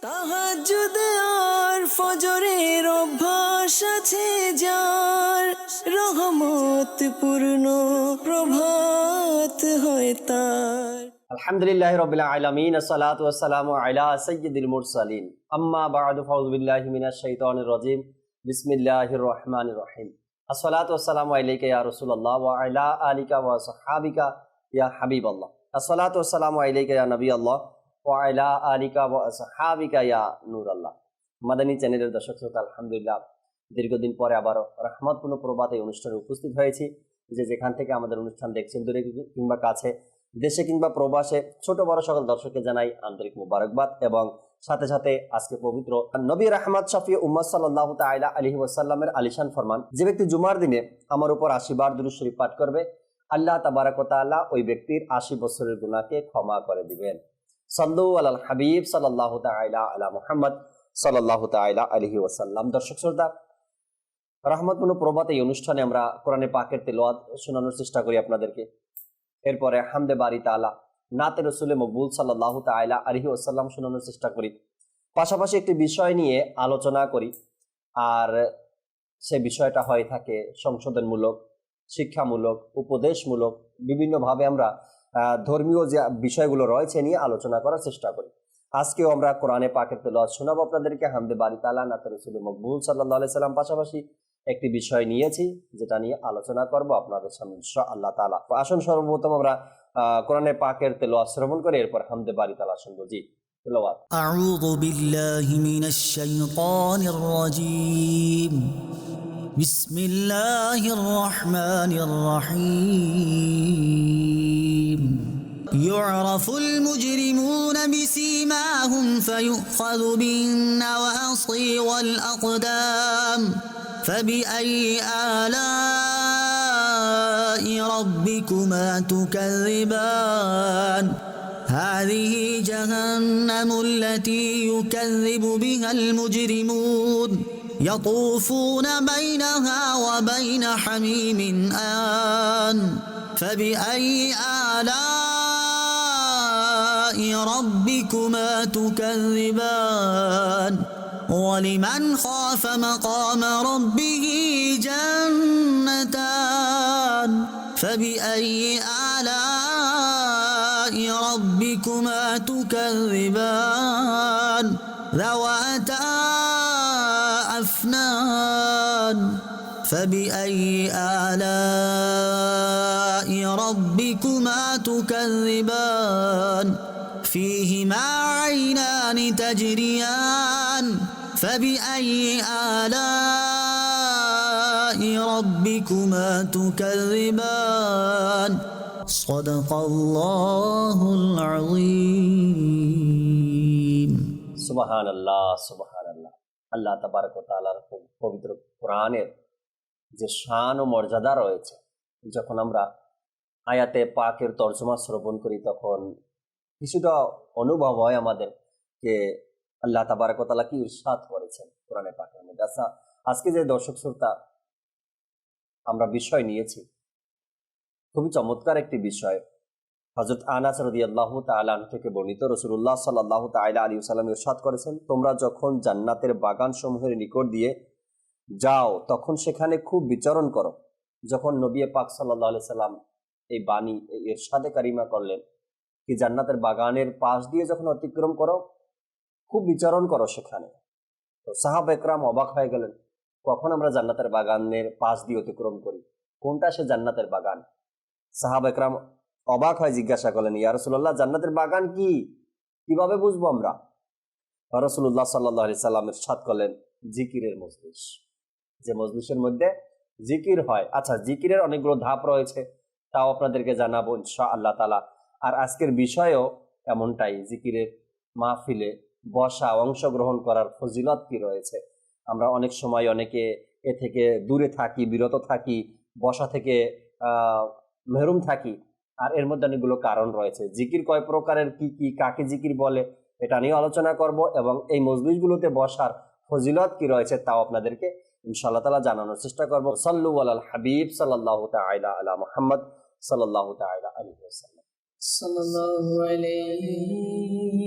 তাহাজ্জুদ আর ফজরের অভ্যাস আছে যার, রহমত পূর্ণ প্রভাত হয় তার। আলহামদুলিল্লাহি রাব্বিল আলামিন, আসসালাতু ওয়াসসালামু আলা সাইয়্যিদিল মুরসালিন, আম্মা বা'দু, ফাউযু বিল্লাহি মিনাশ শাইতানির রাজীম, বিসমিল্লাহির রহমানির রহিম। আসসালাতু ওয়াসসালামু আলাইকা ইয়া রাসূলুল্লাহ ওয়া আলা আলিকা ওয়া সাহহাবিকা ইয়া হাবিবাল্লাহ। আসসালাতু ওয়াসসালামু আলাইকা ইয়া নবিয়াল্লাহ ওয়া আলা আলিকা ওয়া সাহহাবিকা ইয়া নূরাল্লাহ। মাদানী চ্যানেলের দর্শক শ্রোতা, আলহামদুলিল্লাহ দীর্ঘদিন পরে আবারও রহমতপূর্ণ প্রভাতে এই অনুষ্ঠানে উপস্থিত হয়েছি। যেখান থেকে আমাদের অনুষ্ঠান দেখছেন, দূরে কিংবা কাছে, দেশে কিংবা প্রবাসে, ছোট বড় সকল দর্শককে জানাই আন্তরিক মুবারকবাদ। এবং সাথে সাথে আজকে পবিত্র নবী রাহমাত শফি উম্মত সাল্লাল্লাহু তাআলা আলাইহি ওয়াসাল্লামের আলিশান ফরমান, যে ব্যক্তি জুমার দিনে আমার উপর 80 বার দুরূদ শরীফ পাঠ করবে, আল্লাহ তাবারাক ওয়া তাআলা ওই ব্যক্তির 80 বছরের গুনাহকে ক্ষমা করে দিবেন। সাল্লু আলাল হাবিব সাল্লাল্লাহু তাআলা আলা মুহাম্মদ সাল্লাল্লাহু তাআলা আলাইহি ওয়াসাল্লাম। দর্শক শ্রোতা, রহমতপূর্ণ প্রভাতে এই অনুষ্ঠানে আমরা কোরআনে পাকের তেলাওয়াত শোনানোর চেষ্টা করি আপনাদেরকে। এরপরে হামদে বারি তাআলা, নাতে রসুলে মকবুল সাল্লাল্লাহু তাআলা আলাইহি ওয়াসাল্লাম শোনানোর চেষ্টা করি। পাশাপাশি একটি বিষয় নিয়ে আলোচনা করি, আর সে বিষয়টা হয়ে থাকে সংশোধনমূলক, শিক্ষামূলক, উপদেশমূলক। বিভিন্নভাবে আমরা ধর্মীয় যে বিষয়গুলো রয়েছে নিয়ে আলোচনা করার চেষ্টা করি। আজকেও আমরা কোরআনে পাকের তেলাওয়াত শোনাবো আপনাদেরকে, হামদে বারি তাআলা, নাতে রসুলে মকবুল সাল্লাল্লাহু আলাইহি সাল্লাম। পাশাপাশি একটি বিষয় নিয়েছি যেটা নিয়ে আলোচনা করব আপনাদের সামনে ইনশাআল্লাহ তাআলা। আসুন সর্বপ্রথম আমরা কোরআনে পাকের তেলাওয়াত শ্রবণ করে এরপর হামদে বারি তাআলা শুনবো। জি, তেলাওয়াত। আউযু বিল্লাহি মিনাশ শাইতানির রাজীম। বিসমিল্লাহির রহমানির রহিম। يعرف المجرمون بسيماهم فيؤخذ بالنواصي والأقدام فبأي آلاء ربكما تكذبان هذه جهنم التي يكذب بها المجرمون يطوفون بينها وبين حميم آن فبأي آلاء ربكما تكذبان ولمن خاف مقام ربه جنتان فبأي آلاء ربكما تكذبان ذواتا أفنان فبأي آلاء ربكما تكذبان فيهما عينان تجريان فبأي آلاء ربكما تكذبان صدق الله العظيم। সুবহানাল্লাহ, সুবহানাল্লাহ। আল্লাহ তাবারক ওয়া তাআলার পবিত্র কোরআনের যে শান ও মর্যাদা রয়েছে, যখন আমরা আয়াতে পাকের তর্জমা শ্রবণ করি তখন কিছুটা অনুভব হয় আমাদের যে আল্লাহ তাবারক ওয়া তাআলা কি ইরশাদ করেছেন কোরআনে পাকের মধ্যে। আচ্ছা, আজকে যে দর্শক শ্রোতা আমরা বিষয় নিয়েছি, খুবই চমৎকার একটি বিষয়। হযরত আনাস রাদিয়াল্লাহু তাআলা আনহু থেকে বর্ণিত, রাসূলুল্লাহ সাল্লাল্লাহু তাআলা আলাইহি ওয়াসাল্লাম ইরশাদ করেছেন, তোমরা যখন জান্নাতের বাগান সমূহের নিকট দিয়ে যাও তখন সেখানে খুব বিচরণ করো। যখন নবী পাক সাল্লাল্লাহু আলাইহি সাল্লাম এই বাণী, এই ইরশাদে কারিমা করলেন কি জান্নাতের বাগানের পাশ দিয়ে যখন অতিক্রম করো খুব বিচরণ করো সেখানে, তো সাহাবা একরাম অবাক হয়ে গেলেন, কখন আমরা জান্নাতের বাগানের পাশ দিয়ে অতিক্রম করি, কোনটা সে জান্নাতের বাগান? সাহাবা একরাম অবাক হয়ে জিজ্ঞাসা করলেন, ইয়া রাসূলুল্লাহ, জান্নাতের বাগান কি, কিভাবে বুঝবো আমরা? রাসূলুল্লাহ সাল্লাল্লাহু আলাইহি সাল্লাম ইরশাদ করলেন, জিকিরের মজলিস, যে মজলিসের মধ্যে জিকির হয়। আচ্ছা, জিকিরের অনেকগুলো ধাপ রয়েছে, তাও আপনাদেরকে জানাবো ইনশাআল্লাহ তাআলা। আর আজকের বিষয়ও এমনটাই, জিকিরের মাহফিলে বসা, অংশগ্রহণ করার ফজিলত কি রয়েছে। আমরা অনেক সময় অনেকে এ থেকে দূরে থাকি, বিরত থাকি, বসা থেকে মেহরুম থাকি, আর এর মধ্যে অনেকগুলো কারণ রয়েছে। জিকির কয় প্রকারের, কি কি, কাকে জিকির বলে, এটা নিয়ে আলোচনা করব, এবং এই মজলিসগুলোতে বসার ফজিলত কি রয়েছে তাও আপনাদেরকে ইনশাআল্লাহ তাআলা জানানোর চেষ্টা করব। সাল্লু আলাল হাবিব সাল্লাল্লাহু তাআলা আলা মুহাম্মদ সাল্লাল্লাহু তাআলা আলাইহি ওয়াসাল্লাম। সাল্লাল্লাহু আলাইহি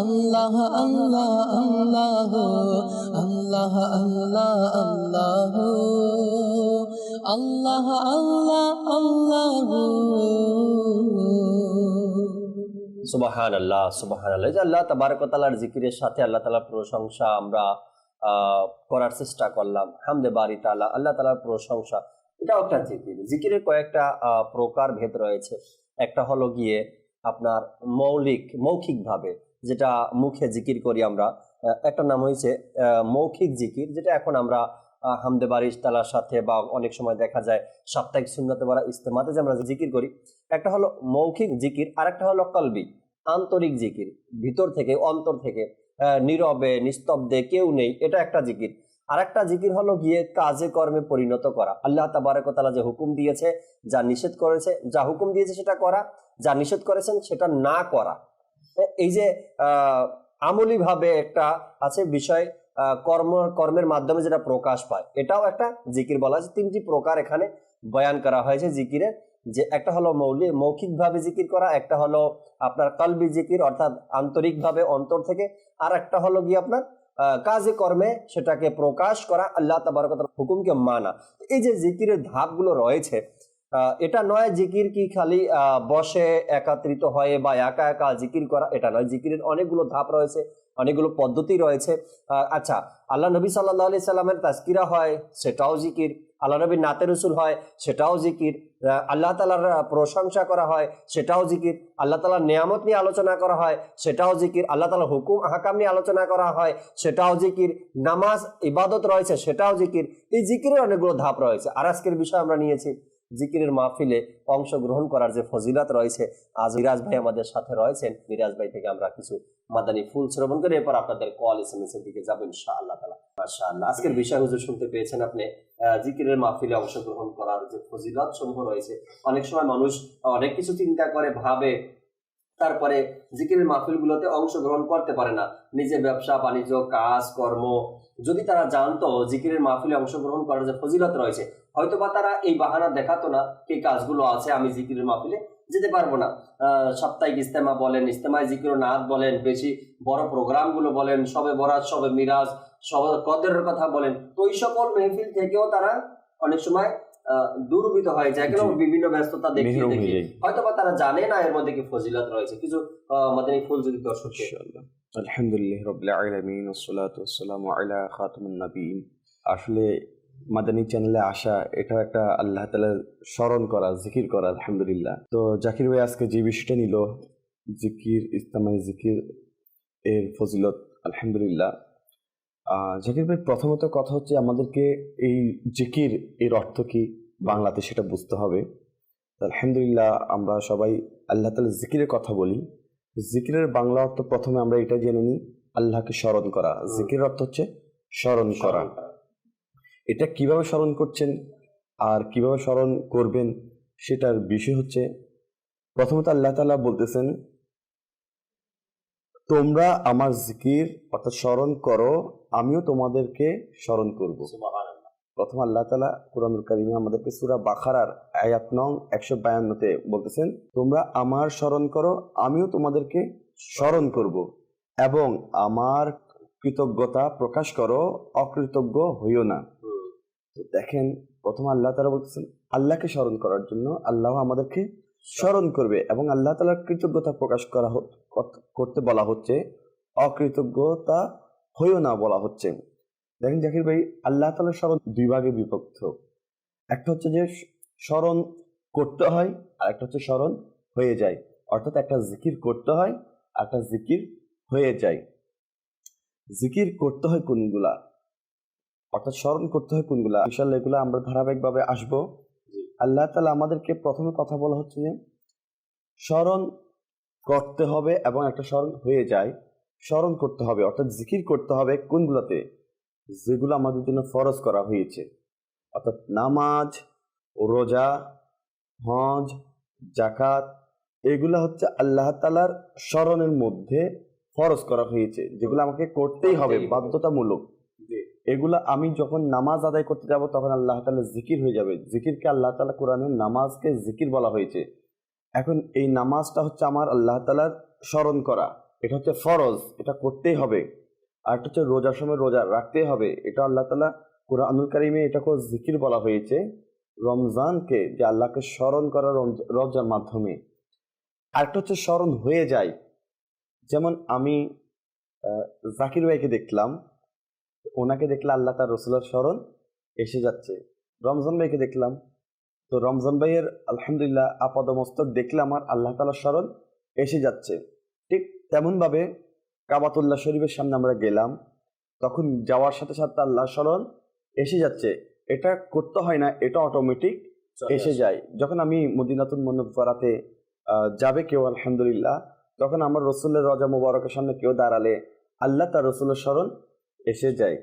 আল্লাহ আল্লাহ আল্লাহ আল্লাহ আল্লাহ আল্লাহ আল্লাহ আল্লাহ। সুবহানাল্লাহ সুবহানাল্লাহ। এই যে আল্লাহ তাবারক ওয়া তাআলার জিকিরের সাথে আল্লাহ তাআলার প্রশংসা আমরা করার চেষ্টা করলাম। হামদে বারি তাআলা, আল্লাহ তাআলার প্রশংসা, এটাও একটা জিকির। জিকিরের কয়েকটা প্রকার ভেদ রয়েছে। একটা হলো গিয়ে আপনার মৌখিকভাবে যেটা মুখে জিকির করি আমরা, একটা নাম হয়েছে মৌখিক জিকির, যেটা এখন আমরা হামদে বারি তাআলার সাথে বা অনেক সময় দেখা যায় সাপ্তাহিক সুন্নতে বা ইস্তেমাতে যে আমরা জিকির করি। একটা হলো মৌখিক জিকির, আর একটা হলো কলবি, আন্তরিক জিকির, ভিতর থেকে অন্তর থেকে, নীরবে নিস্তব্ধে কেউ নেই, এটা একটা জিকির। আর একটা জিকির হলো গিয়ে কাজে কর্মে পরিণত করা। আল্লাহ তাবারক ওয়া তাআলা যে হুকুম দিয়েছে, যা নিষেধ করেছে, যা হুকুম দিয়েছে সেটা করা, যা নিষেধ করেছেন সেটা না করা। এই যে আমলি ভাবে একটা আছে বিষয়, কর্মের মাধ্যমে যেটা প্রকাশ পায়, এটাও একটা জিকির বলা হয়। তিনটি প্রকার এখানে বয়ান করা হয়েছে জিকিরের, যে একটা হলো মৌখিক ভাবে জিকির করা, একটা হলো আপনার কলবি জিকির অর্থাৎ আন্তরিক ভাবে অন্তর থেকে, আর একটা হলো গিয়ে আপনার কাজে কর্মে সেটাকে প্রকাশ করা, আল্লাহ তাবারক ওয়া তাআলার হুকুমকে মানা। এই যে জিকিরের ধাপগুলো রয়েছে, এটা নয় জিকির কি খালি বসে একত্রিত হয়ে বা একা একা জিকির করা, এটা নয়। জিকিরের অনেকগুলো ধাপ রয়েছে, অনেকগুলো পদ্ধতি রয়েছে। আচ্ছা, আল্লাহ নবী সাল্লাল্লাহু আলাইহি সাল্লামের তাজকিরা হয়, সেটাও জিকির। আল্লাহ নবীর নাতে রসুল হয়, সেটাও জিকির। আল্লাহ তাআলার প্রশংসা করা হয়, সেটাও জিকির। আল্লাহ তাআলার নিয়ামত নিয়ে আলোচনা করা হয়, সেটাও জিকির। আল্লাহ তাআলার হুকুম আহকাম নিয়ে আলোচনা করা হয়, সেটাও জিকির। নামাজ ইবাদত রয়েছে, সেটাও জিকির। এই জিকিরের অনেকগুলো ধাপ রয়েছে। আর আজকের বিষয় আমরা নিয়েছি জিকিরের মাহফিলে অংশগ্রহণ করার যে ফজিলত রয়েছে। আজ মিরাজ ভাই আমাদের সাথে রয়েছেন। মিরাজ ভাই থেকে আমরা কিছু মাদানী ফুল শ্রবণ করে এরপর আপনাদের কল এসএমএস এর দিকে যাবো ইনশাআল্লাহ তাআলা। মাশাআল্লাহ, আজকের বিষয় হুজুর শুনতে পেয়েছেন আপনি, জিকিরের মাহফিলে অংশগ্রহণ করার যে ফজিলত সমূহ রয়েছে। অনেক সময় মানুষ অনেক কিছু চিন্তা করে, ভাবে, তারপরে জিকিরের মাহফিলগুলোতে অংশগ্রহণ করতে পারে না। নিজে ব্যবসা বাণিজ্য কাজ কর্ম যদি তারা জানতো জিকিরের মাহফিলে অংশগ্রহণ করার যে ফজিলত রয়েছে, হয়তোবা তারা এই বাহানা দেখাতো না এই কাজগুলো আছে, আমি জিকিরের মাহফিলে যেতে পারবো না। সাপ্তাহিক ইস্তেমা বলেন, ইস্তেমায় জিকির নাত বলেন, বেশি বড় প্রোগ্রামগুলো বলেন, সবে বরাত, সবে মিরাজ, সবে কদরের কথা বলেন, তো এই সকল মেহফিল থেকেও তারা অনেক সময় দুর্বৃত হয়ে যায়, কেন বিভিন্ন ব্যস্ততা দেখিয়ে দেখি হয়তোবা তারা জানে না এর মধ্যে কি ফজিলত রয়েছে। কিছু মাদানী ফুল যদি দর্শককে। ইনশাআল্লাহ। আলহামদুলিল্লাহ রাব্বিল আলামিন ওয়াসসালাতু ওয়াসসালামু আলা খাতামিন নাবিয়িন। আসলে মাদানী চ্যানেলে আসা, এটা একটা আল্লাহ তাআলার স্মরণ করা, জিকির করা। আলহামদুলিল্লাহ। তো জাকির ভাই আজকে যে বিষয়টা নিল, জিকির, ইসলামাই জিকির এর ফজিলত, আলহামদুলিল্লাহ। জাকির ভাই, প্রথমত কথা হচ্ছে আমাদেরকে এই জিকির এর অর্থ কি বাংলাতে সেটা বুঝতে হবে। আলহামদুলিল্লাহ, আমরা সবাই আল্লাহ তাআলার জিকিরের কথা বলি। জিকিরের বাংলা অর্থ প্রথমে আমরা এটা জেনে নিই, আল্লাহকে স্মরণ করা। জিকিরের অর্থ হচ্ছে স্মরণ করা। এটা কিভাবে স্মরণ করছেন আর কিভাবে স্মরণ করবেন সেটার বিষয় হচ্ছে, প্রথমত আল্লাহ তাআলা বলতেছেন, তোমরা আমার জিকির অর্থাৎ স্মরণ করো, আমিও তোমাদেরকে স্মরণ করব। প্রথম আল্লাহ তাআলা কুরআনুল কারীমে আমাদেরকে সূরা বাকারার আয়াত নং 152-তে বলতেছেন, তোমরা আমার স্মরণ করো, আমিও তোমাদেরকে স্মরণ করব, এবং আমার কৃতজ্ঞতা প্রকাশ করো, অকৃতজ্ঞ হইও না। তো দেখেন, প্রথম আল্লাহ তাআলা বলতেছেন আল্লাহকে স্মরণ করার জন্য, আল্লাহ আমাদেরকে স্মরণ করবে, এবং আল্লাহ তাআলার কৃতজ্ঞতা প্রকাশ করতে বলা হচ্ছে, অকৃতজ্ঞতা হইও না বলা হচ্ছে। দেখেন জাকির ভাই, আল্লাহ তাআলার স্মরণ দুই ভাগে বিভক্ত। একটা হচ্ছে যে স্মরণ করতে হয়, আর একটা হচ্ছে স্মরণ হয়ে যায়। অর্থাৎ একটা জিকির করতে হয়, আর একটা জিকির হয়ে যায়। জিকির করতে হয় কোনগুলা, অর্থাৎ স্মরণ করতে হয় কোনগুলা, ইনশাআল্লাহ এগুলো আমরা ধারাবাহিকভাবে আসবো। আল্লাহ তাআলা আমাদেরকে প্রথমে কথা বলা হচ্ছে যে স্মরণ করতে হবে এবং একটা স্মরণ হয়ে যায়। স্মরণ করতে হবে অর্থাৎ জিকির করতে হবে কোনগুলাতে, যেগুলো আমাদের জন্য ফরজ করা হয়েছে, অর্থাৎ নামাজ, রোজা, হজ, যাকাত, এগুলা হচ্ছে আল্লাহ তাআলার স্মরণের মধ্যে ফরজ করা হয়েছে, যেগুলো আমাকে করতেই হবে, বাধ্যতামূলক। এগুলা আমি যখন নামাজ আদায় করতে যাব তখন আল্লাহ তাআলা জিকির হয়ে যাবে। জিকিরকে আল্লাহ তাআলা কোরআনে নামাজকে জিকির বলা হয়েছে। এখন এই নামাজটা হচ্ছে আমার আল্লাহ তাআলার স্মরণ করা, এটা হচ্ছে ফরজ, এটা করতেই হবে। আর একটা হচ্ছে রোজার সময় রোজা রাখতেই হবে, এটা আল্লাহ তাআলা কুরআনুল কারীমে এটাকে জিকির বলা হয়েছে। রমজানকে যে আল্লাহকে স্মরণ করা রোজার মাধ্যমে। আরেকটা হচ্ছে স্মরণ হয়ে যায়, যেমন আমি জাকির ভাইকে দেখলাম, ওনাকে দেখলে আল্লাহ তার রসুলের স্মরণ এসে যাচ্ছে। রমজান ভাইকে দেখলাম, তো রমজান ভাইয়ের আলহামদুলিল্লাহ আপাদমস্তক দেখলে আমার আল্লাহ তাআলার স্মরণ এসে যাচ্ছে। ঠিক তেমনভাবে কাবাতুল্লাহ শরীফের সামনে আমরা গেলাম, তখন যাওয়ার সাথে সাথে আল্লাহ স্মরণ এসে যাচ্ছে। এটা করতে হয় না, এটা অটোমেটিক এসে যায়। যখন আমি মদিনাতুল মুনাওয়ারাতে যাবে কেউ আলহামদুলিল্লাহ, তখন আমার রসুলের রজা মুবারকের সামনে কেউ দাঁড়ালে আল্লাহ তার রসুলের স্মরণ এসে যায়।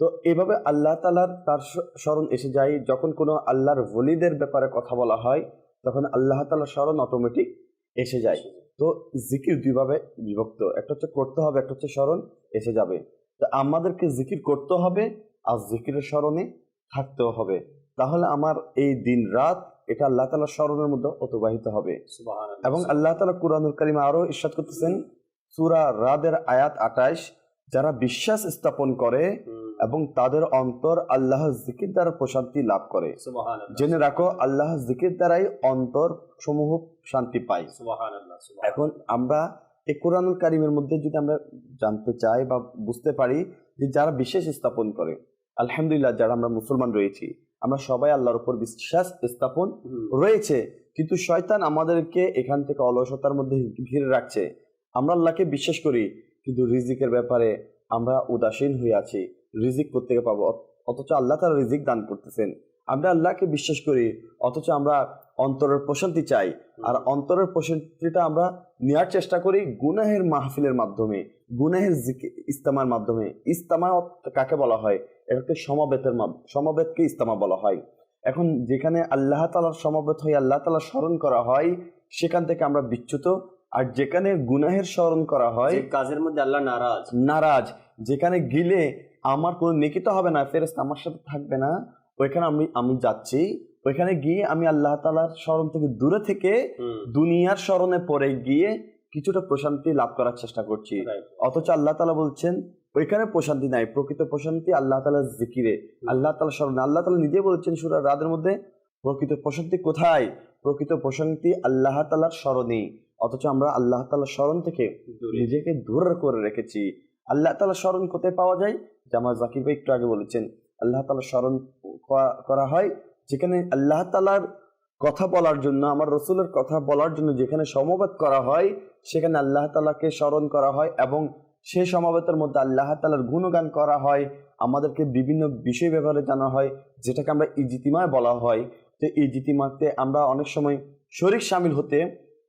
তো এইভাবে আল্লাহ তাআলার তার স্মরণ এসে যায়। যখন কোনো আল্লাহর ওলিদের ব্যাপারে কথা বলা হয়, তখন আল্লাহ তাআলার স্মরণ অটোমেটিক এসে যায়। তো জিকির দুইভাবে বিভক্ত, একটা হচ্ছে করতে হবে, একটা হচ্ছে স্মরণ এসে যাবে। তো আমাদেরকে জিকির করতে হবে আর জিকিরের স্মরণে থাকতেও হবে, তাহলে আমার এই দিন রাত এটা আল্লাহ তাআলার স্মরণের মধ্যে অতিবাহিত হবে। এবং আল্লাহ তাআলা কুরআনুল কারীমে আরো ইরশাদ করতেছেন, সূরা রাদের আয়াত 28, যারা বিশ্বাস স্থাপন করে এবং তাদের অন্তর আল্লাহর জিকির দ্বারা প্রশান্তি লাভ করে। জেনে রাখো, আল্লাহর জিকির দ্বারাই অন্তর সমূহ শান্তি পায়। এখন আমরা এই কুরআনুল কারীমের মধ্যে যদি আমরা জানতে চাই বা বুঝতে পারি যে যারা বিশ্বাস স্থাপন করে, আলহামদুলিল্লাহ যারা আমরা মুসলমান রয়েছি, আমরা সবাই আল্লাহর উপর বিশ্বাস স্থাপন রয়েছে, কিন্তু শয়তান আমাদেরকে এখান থেকে অলসতার মধ্যে ঘিরে রাখছে। আমরা আল্লাহকে বিশ্বাস করি, কিন্তু রিজিকের ব্যাপারে আমরা উদাসীন হয়ে আছি। রিজিক কোত্থেকে পাবো, অথচ আল্লাহ তাআলা রিজিক দান করতেছেন। আমরা আল্লাহকে বিশ্বাস করি, অথচ আমরা অন্তরের প্রশান্তি চাই, আর অন্তরের প্রশান্তিটা আমরা নেওয়ার চেষ্টা করি গুনাহের মাহফিলের মাধ্যমে, গুনাহের ইস্তেমার মাধ্যমে। ইস্তেমা কাকে বলা হয়? এটাকে সমাবেতকে ইস্তেমা বলা হয়। এখন যেখানে আল্লাহ তাআলার সমাবেত হয়, আল্লাহ তাআলা স্মরণ করা হয়, সেখান থেকে আমরা বিচ্যুত। আর যেখানে গুনাহের স্মরণ করা হয়, কাজের মধ্যে আল্লাহ নারাজ, যেখানে গিলে আমার কোনো নেকি তো হবে না, ফেরেশতা আমার সাথে থাকবে না, ওইখানে আমি যাচ্ছি, ওইখানে গিয়ে আমি আল্লাহ তাআলার স্মরণ থেকে দূরে থেকে দুনিয়ার স্মরণে পড়ে গিয়ে কিছুটা প্রশান্তি লাভ করার চেষ্টা করছি। অথচ আল্লাহ তাআলা বলছেন ওইখানে প্রশান্তি নাই, প্রকৃত প্রশান্তি আল্লাহ তাআলার জিকিরে, আল্লাহ তাআলার স্মরণে। আল্লাহ তাআলা নিজে বলেছেন সূরা রাদের মধ্যে, প্রকৃত প্রশান্তি কোথায়? প্রকৃত প্রশান্তি আল্লাহ তাআলার স্মরণে। অথচ আমরা আল্লাহ তাআলার স্মরণ থেকে নিজেকে দূর করে রেখেছি। আল্লাহ তাআলার স্মরণ কোথায় পাওয়া যায়? জামাল জাকির ভাই একটু আগে বলেছেন, আল্লাহ তাআলার স্মরণ করা হয় যেখানে আল্লাহ তাআলার কথা বলার জন্য, আমার রসুলের কথা বলার জন্য যেখানে সমবেত করা হয়, সেখানে আল্লাহ তাআলাকে স্মরণ করা হয় এবং সেই সমবেতের মধ্যে আল্লাহ তাআলার গুণগান করা হয়, আমাদেরকে বিভিন্ন বিষয় ব্যাপারে জানা হয়, যেটাকে আমরা ইজতিমা বলা হয়। তো ইজতিমাতে আমরা অনেক সময় শরীক শামিল হতে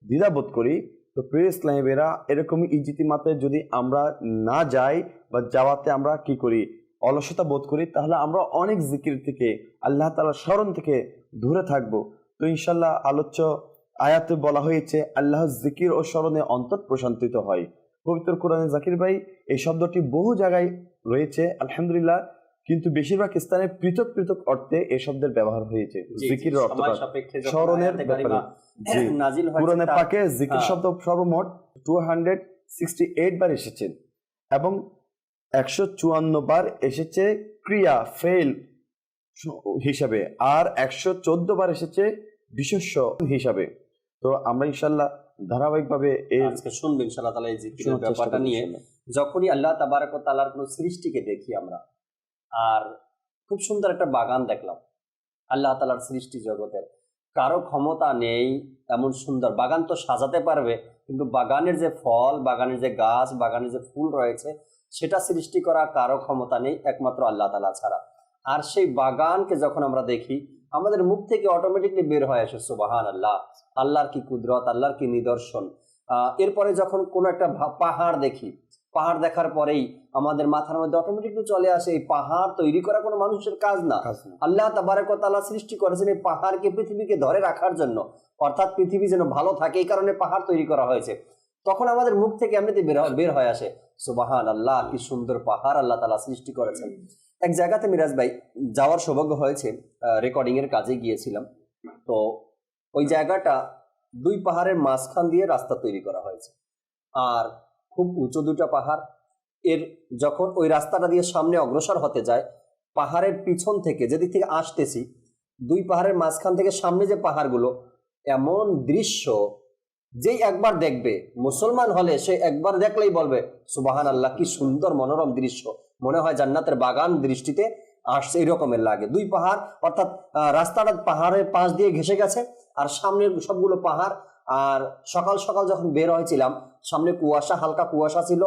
দ্বিধাবোধ করি। তো প্রিয় ইসলামীরা, এরকমই ইজতিমাতে যদি আমরা না যাই বা যাওয়াতে আমরা কি করি, অলসতা বোধ করি, তাহলে আমরা অনেক জিকির থেকে, আল্লাহ তাআলার স্মরণ থেকে দূরে থাকব। তো ইনশাল্লাহ আলোচ্য আয়াতে বলা হয়েছে আল্লাহর জিকির ও স্মরণে অন্তর প্রশান্তিত হয়। পবিত্র কোরআনে জাকির ভাই এই শব্দটি বহু জায়গায় রয়েছে আলহামদুলিল্লাহ, কিন্তু বেশিরভাগ স্থানে পৃথক পৃথক অর্থে এই শব্দের ব্যবহার হয়েছে। জিকিরের অর্থটা স্মরণের ব্যাপারে কোরআনে পাকে জিকির শব্দ সর্বমোট 268 বার এসেছে এবং 154 বার এসেছে ক্রিয়া ফেল হিসাবে, আর 114 বার এসেছে বিশেষ্য হিসাবে। তো আমরা ইনশাল্লাহ ধারাবাহিকভাবে আজকে শুনবো ইনশাআল্লাহ তাআলা এই জিকিরের ব্যাপারটা নিয়ে। যখনই আল্লাহ তাবারক ওয়া তাআলার কোনো সৃষ্টিকে দেখি আমরা, আর খুব সুন্দর একটা বাগান দেখলাম আল্লাহ তাআলার সৃষ্টি জগতের, কারো ক্ষমতা নেই এমন সুন্দর বাগান তো সাজাতে পারবে, কিন্তু বাগানের যে ফল, বাগানের যে গাছ, বাগানের যে ফুল রয়েছে, সেটা সৃষ্টি করা কারো ক্ষমতা নেই একমাত্র আল্লাহ তাআলা ছাড়া। আর সেই বাগানকে যখন আমরা দেখি, আমাদের মুখ থেকে অটোমেটিকলি বের হয়ে আসে সুবহানাল্লাহ, আল্লাহর কি কুদরত, আল্লাহর কি নিদর্শন। এরপরে যখন কোনো একটা পাহাড় দেখি, পাহাড় দেখার পরেই আমাদের মাথার মধ্যে অটোমেটিকলি চলে আসে এই পাহাড় তৈরি করা কোনো মানুষের কাজ না, আল্লাহ তাবারক ওয়া তাআলা সৃষ্টি করেছেন এই পাহাড়কে পৃথিবীকে ধরে রাখার জন্য, অর্থাৎ পৃথিবী যেন ভালো থাকে, এই কারণে পাহাড় তৈরি করা হয়েছে। তখন আমাদের মুখ থেকে এমনিতে বের হয়ে আসে সুবহানাল্লাহ, কি সুন্দর পাহাড় আল্লাহ তাআলা সৃষ্টি করেছেন। এক জায়গাতে মিরাজ ভাই যাওয়ার সৌভাগ্য হয়েছে, রেকর্ডিং এর কাজে গিয়েছিলাম। তো ওই জায়গাটা দুই পাহাড়ের মাঝখান দিয়ে রাস্তা তৈরি করা হয়েছে, আর খুব উঁচু দুটো পাহাড়। এর যখন ওই রাস্তাটা দিয়ে সামনে অগ্রসর হতে যায়, পাহাড়ের পিছন থেকে যেদিক থেকে আসতেছি, দুই পাহাড়ের মাঝখান থেকে সামনে যে পাহাড়গুলো, এমন দৃশ্য যেই একবার দেখবে, মুসলমান হলে সে একবার দেখলেই বলবে সুবহানাল্লাহ, কি সুন্দর মনোরম দৃশ্য, মনে হয় জান্নাতের বাগান দৃষ্টিতে আসছে, এই রকমের লাগে। দুই পাহাড়, অর্থাৎ রাস্তাটা পাহাড়ের পাশ দিয়ে ঘেঁষে গেছে, আর সামনের সবগুলো পাহাড়। আর সকাল সকাল যখন বের হয়েছিলাম, সামনে কুয়াশা, হালকা কুয়াশা ছিল,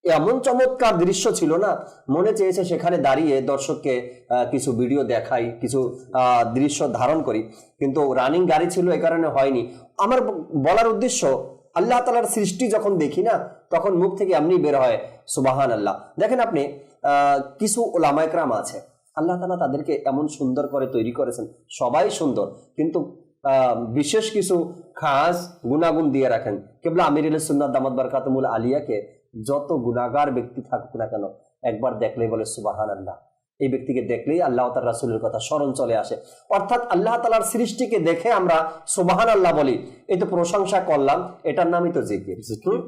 এমন চমৎকার দৃশ্য ছিল না, মনে চেয়েছে সেখানে দাঁড়িয়ে দর্শককে কিছু ভিডিও দেখাই, কিছু দৃশ্য ধারণ করি, কিন্তু রানিং গাড়ি ছিল, এই কারণে হয়নি। আমার বলার উদ্দেশ্য, আল্লাহ তাআলার সৃষ্টি যখন দেখি না, তখন মুখ থেকে এমনি বের হয় সুবহানাল্লাহ। দেখেন আপনি, কিছু ওলামা ইকরাম আছে, আল্লাহ তাআলা তাদেরকে এমন সুন্দর করে তৈরি করেছেন, সবাই সুন্দর, কিন্তু বিশেষ কিছু খাস গুণাগুণ দিয়ে রাখেন। কেবলা আমিরুল সুন্নাত দামাত বারকাতুহুল আলিয়াকে যত গুনাহগার ব্যক্তি থাকুক না কেন, একবার দেখলেই বলে সুবহানাল্লাহ। এই ব্যক্তিকে দেখলেই আল্লাহ তাআলা রাসূলের কথা স্মরণ চলে আসে। অর্থাৎ আল্লাহ তাআলার সৃষ্টিকে দেখে আমরা সুবহানাল্লাহ বলি, এই তো প্রশংসা করলাম, এটার নামই তো জিকির,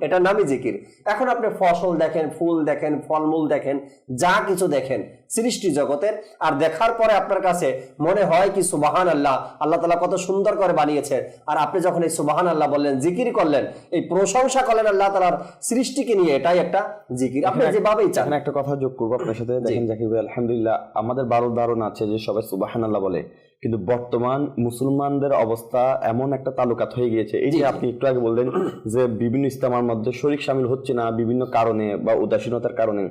এটার নামই জিকির। এখন আপনি ফসল দেখেন, ফুল দেখেন, ফলমূল দেখেন, যা কিছু দেখেন সৃষ্টি জগতের, আর দেখার পরে আপনার কাছে মনে হয় কি সুবহানাল্লাহ, আল্লাহ তাআলা কত সুন্দর করে বানিয়েছে। আর আপনি যখন এই সুবহানাল্লাহ বললেন, জিকির করলেন, এই প্রশংসা করলেন আল্লাহ তাআলার সৃষ্টিকে নিয়ে, এটাই একটা জিকির। আপনি যেভাবেই চান। একটা কথা যোগ করবো আপনার সাথে। দেখেন জাকির ভাই, আলহামদুলিল্লাহ আমাদের বারো ধারণা আছে যে সবাই সুবহানাল্লাহ বলে, কিন্তু বর্তমান মুসলমানদের অবস্থা এমন একটা তালুকাত হয়ে গিয়েছে। এই যে আপনি একটু আগে বললেন যে বিভিন্ন ইজতেমার মধ্যে শরীক শামিল হচ্ছে না বিভিন্ন কারণে বা উদাসীনতার কারণে,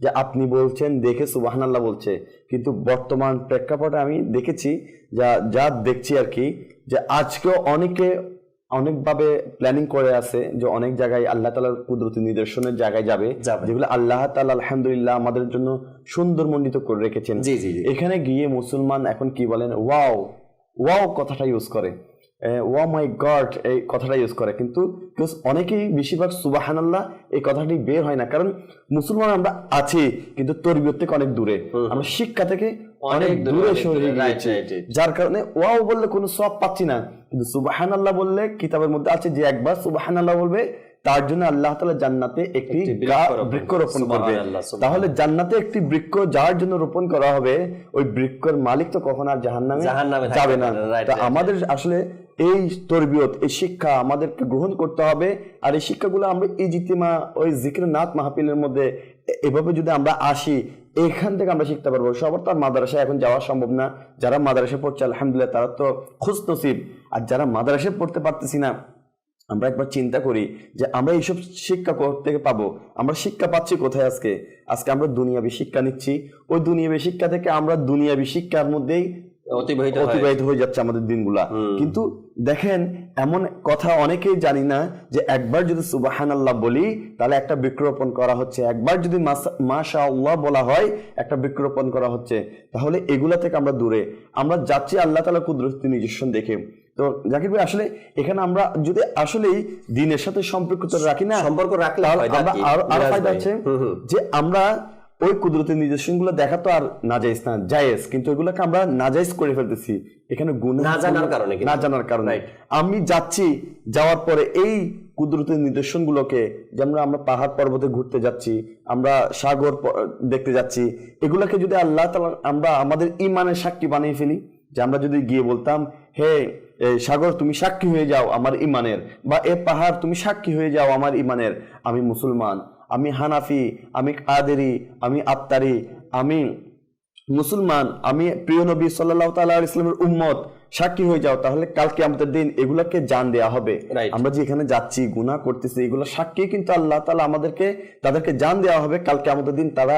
যে আপনি বলছেন দেখে সুবহানাল্লাহ বলছে, কিন্তু বর্তমান প্রেক্ষাপটে আমি দেখেছি, যা দেখছি আর কি, যে আজকেও অনেকে অনেকভাবে প্ল্যানিং করে আছে যে অনেক জায়গায় আল্লাহ তাআলার কুদরতি নিদর্শনের জায়গায় যাবে, যেগুলো আল্লাহ তাআলা আলহামদুলিল্লাহ আমাদের জন্য সুন্দর মণ্ডিত করে রেখেছেন। এখানে গিয়ে মুসলমান এখন কি বলেন, ওয়াও ওয়াও কথাটা ইউজ করে, ওয়া মাই গড এই কথাটা ইউজ করে, কিন্তু অনেকেই বেশিরভাগ সুবহানাল্লাহ এই কথাটি বের হয় না। কারণ মুসলমান আমরা আছি, কিন্তু তরবিয়ত থেকে অনেক দূরে, আমরা শিক্ষা থেকে অনেক দূরে সরে গিয়েছি, যার কারণে ওয়াও বললে কোনো সওয়াব পাচ্ছি না। কিন্তু সুবহানাল্লাহ বললে কিতাবের মধ্যে আছে যে একবার সুবহানাল্লাহ বলবে তার জন্য আল্লাহ তাআলা জান্নাতে একটি বৃক্ষ রোপণ করবে। তাহলে জান্নাতে একটি বৃক্ষ যার জন্য রোপণ করা হবে, ওই বৃক্ষের মালিক তো কখনো আর জাহান্নামে যাবে না। তা আমাদের আসলে এই তরবিয়ত, এই শিক্ষা আমাদেরকে গ্রহণ করতে হবে। আর এই শিক্ষাগুলো আমরা এই ইজতিমা, ওই জিকির নাত মাহফিলের মধ্যে এভাবে যদি আমরা আসি, এখান থেকে আমরা শিখতে পারবো। সবার তো আর মাদ্রাসায় এখন যাওয়া সম্ভব না। যারা মাদ্রাসায় পড়ছে আলহামদুলিল্লাহ তারা তো খুশ নসিব, আর যারা মাদ্রাসায় পড়তে পারতেছি না, আমরা একবার চিন্তা করি যে আমরা এইসব শিক্ষা থেকে পাবো। আমরা শিক্ষা পাচ্ছি কোথায়? আজকে আমরা দুনিয়াবী শিক্ষা নিচ্ছি, ওই দুনিয়াবী শিক্ষা থেকে আমরা দুনিয়াবী শিক্ষার মধ্যেই অতিবাহিত হয়ে যাচ্ছে আমাদের দিনগুলা। কিন্তু দেখেন, এমন কথা অনেকেই জানি না যে একবার যদি সুবহানাল্লাহ বলি তাহলে একটা বৃক্ষরোপণ করা হচ্ছে, একবার যদি মাশাআল্লাহ বলা হয় একটা বৃক্ষরোপণ করা হচ্ছে। তাহলে এগুলা থেকে আমরা দূরে, আমরা যাচ্ছি আল্লাহ তাআলা কুদরতি নিদর্শন দেখে। তো জাকির ভাই, আসলে এখানে আমরা যদি আসলেই দিনের সাথে সম্পর্ক রাখি না, সম্পর্ক রাখলে আরো ফায়দা আছে যে আমরা ওই কুদরতের নিদর্শন গুলো দেখা তো আর নাজায়েজ না, জায়েজ, কিন্তু এগুলোকে আমরা নাজায়েজ করে ফেলতেছি এখানে গুনাহ না জানার কারণে। আমি যাচ্ছি, যাওয়ার পরে এই কুদরতের নিদর্শন গুলোকে, যেমন আমরা পাহাড় পর্বতে ঘুরতে যাচ্ছি, আমরা সাগর দেখতে যাচ্ছি, এগুলাকে যদি আল্লাহ তাআলা আমরা আমাদের ঈমানের সাক্ষী বানিয়ে ফেলি, যে আমরা যদি গিয়ে বলতাম, হে সাগর তুমি সাক্ষী হয়ে যাও আমার ঈমানের, বা এ পাহাড় তুমি সাক্ষী হয়ে যাও আমার ঈমানের, আমি মুসলমান, আমি হানাফি, আমি কাদেরি, আমি আত্তারি, আমি মুসলমান, আমি প্রিয় নবী সাল্লাল্লাহু তাআলা আলাইহি ওয়াসাল্লামের উম্মত, সাক্ষী হয়ে যাও। তাহলে কালকে আমাদের দিন এগুলাকে জান দেয়া হবে। আমরা যে এখানে যাচ্ছি, গুনাহ করতেছি, এগুলো সাক্ষী কিন্তু আল্লাহ তাআলা তাদেরকে জান দেওয়া হবে। কালকে আমাদের দিন তারা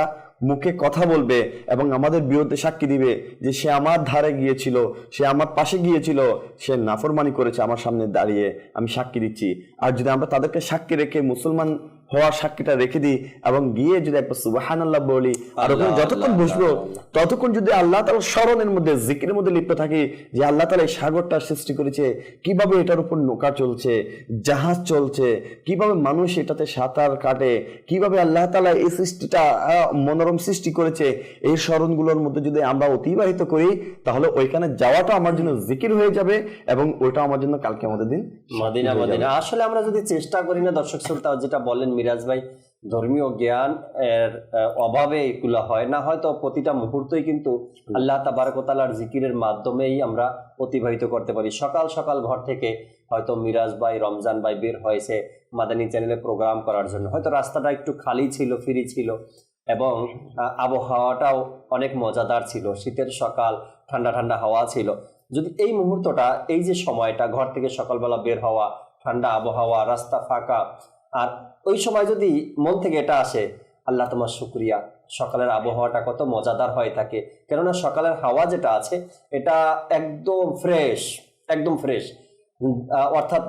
মুখে কথা বলবে এবং আমাদের বিরুদ্ধে সাক্ষী দিবে যে সে আমার ধারে গিয়েছিল, সে আমার পাশে গিয়েছিল, সে নাফরমানি করেছে আমার সামনে দাঁড়িয়ে, আমি সাক্ষী দিচ্ছি। আর যদি আমরা তাদেরকে সাক্ষী রেখে মুসলমান হওয়ার সাক্ষীটা রেখে দিই এবং গিয়ে যদি একবার সুবহানাল্লাহ বলি, আর ওখানে যতক্ষণ বসবো ততক্ষণ যদি আল্লাহ তাআলার স্মরণের মধ্যে, জিকিরের মধ্যে লিপ্ত থাকি, যে আল্লাহ তাআলা এই সাগরটা সৃষ্টি করেছে, কিভাবে এটার উপর নৌকা চলছে, জাহাজ চলছে, কিভাবে মানুষ এটাতে সাঁতার কাটে, কিভাবে আল্লাহ তাআলা এই সৃষ্টিটা মনোরম সৃষ্টি করেছে, এই স্মরণগুলোর মধ্যে যদি আমরা অতিবাহিত করি, তাহলে ওইখানে যাওয়াটা আমার জন্য জিকির হয়ে যাবে এবং ওইটা আমার জন্য কালকে আমাদের দিন মদিনা। আসলে আমরা যদি চেষ্টা করি না দর্শক শ্রোতা, যেটা বলেন মিরাজ ভাই, ধর্মীয় জ্ঞান এর অভাবে এগুলো হয় না, হয়তো প্রতিটা মুহূর্তই কিন্তু আল্লাহ তাবারক ওয়া তাআলার জিকিরের মাধ্যমেই আমরা অতিবাহিত করতে পারি। সকাল সকাল ঘর থেকে হয়তো মিরাজ ভাই, রমজান ভাই বের হয়েছে মাদানী চ্যানেলে প্রোগ্রাম করার জন্য, হয়তো রাস্তাটা একটু খালি ছিল, ফ্রি ছিল এবং আবহাওয়াটাও অনেক মজাদার ছিল, শীতের সকাল, ঠান্ডা ঠান্ডা হাওয়া ছিল। যদি এই মুহূর্তটা, এই যে সময়টা, ঘর থেকে সকালবেলা বের হওয়া, ঠান্ডা আবহাওয়া, রাস্তা ফাঁকা, আর ওই সময় যদি মন থেকে এটা আসে, আল্লাহ তোমার শুকরিয়া, সকালের আবহাওয়াটা কত মজাদার হয়ে থাকে, কেননা সকালের হাওয়া যেটা আছে এটা একদম ফ্রেশ, একদম ফ্রেশ, অর্থাৎ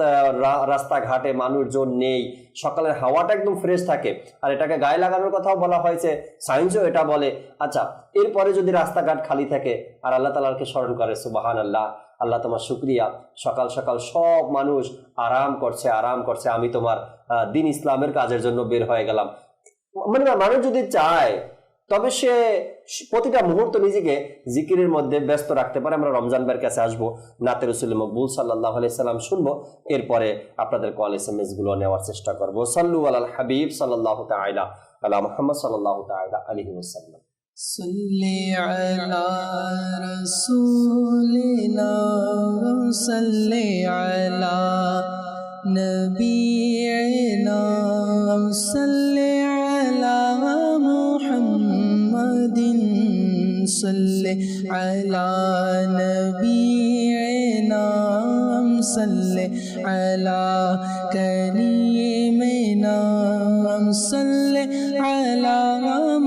রাস্তাঘাটে মানুষজন নেই, সকালের হাওয়াটা একদম ফ্রেশ থাকে। আর এটাকে গায়ে লাগানোর কথাও বলা হয়েছে, সায়েন্সও এটা বলে। আচ্ছা, এরপরে যদি রাস্তাঘাট খালি থাকে আর আল্লাহ তাআলাকে স্মরণ করে, সুবহান আল্লাহ, আল্লাহ তোমার শুকরিয়া, সকাল সকাল সব মানুষ আরাম করছে, আমি তোমার দিন ইসলামের কাজের জন্য বের হয়ে গেলাম। মানে মানুষ যদি চায় তবে সে প্রতিটা মুহূর্ত নিজেকে জিকিরের মধ্যে ব্যস্ত রাখতে পারে। আমরা রমজান ভাইয়ের কাছে আসবো, নাতে রাসূল মকবুল সাল্লাল্লাহু আলাইহি সাল্লাম শুনবো, এরপরে আপনাদের কল এসএমএস গুলো নেওয়ার চেষ্টা করবো। সাল্লু আলাল হাবিব সাল্লাল্লাহু তাআলা আলা মুহাম্মদ সাল্লাল্লাহু তাআলা আলাইহি ওয়াসাল্লাম। সাল্লি আলা রাসূলিনা সাল্লি আলা নবিয়িনা সাল্লি আলা মুহাম্মাদিন সাল্লি আলা নবিয়িনা সাল্লি আলা কারীমিনা সাল্লি আলা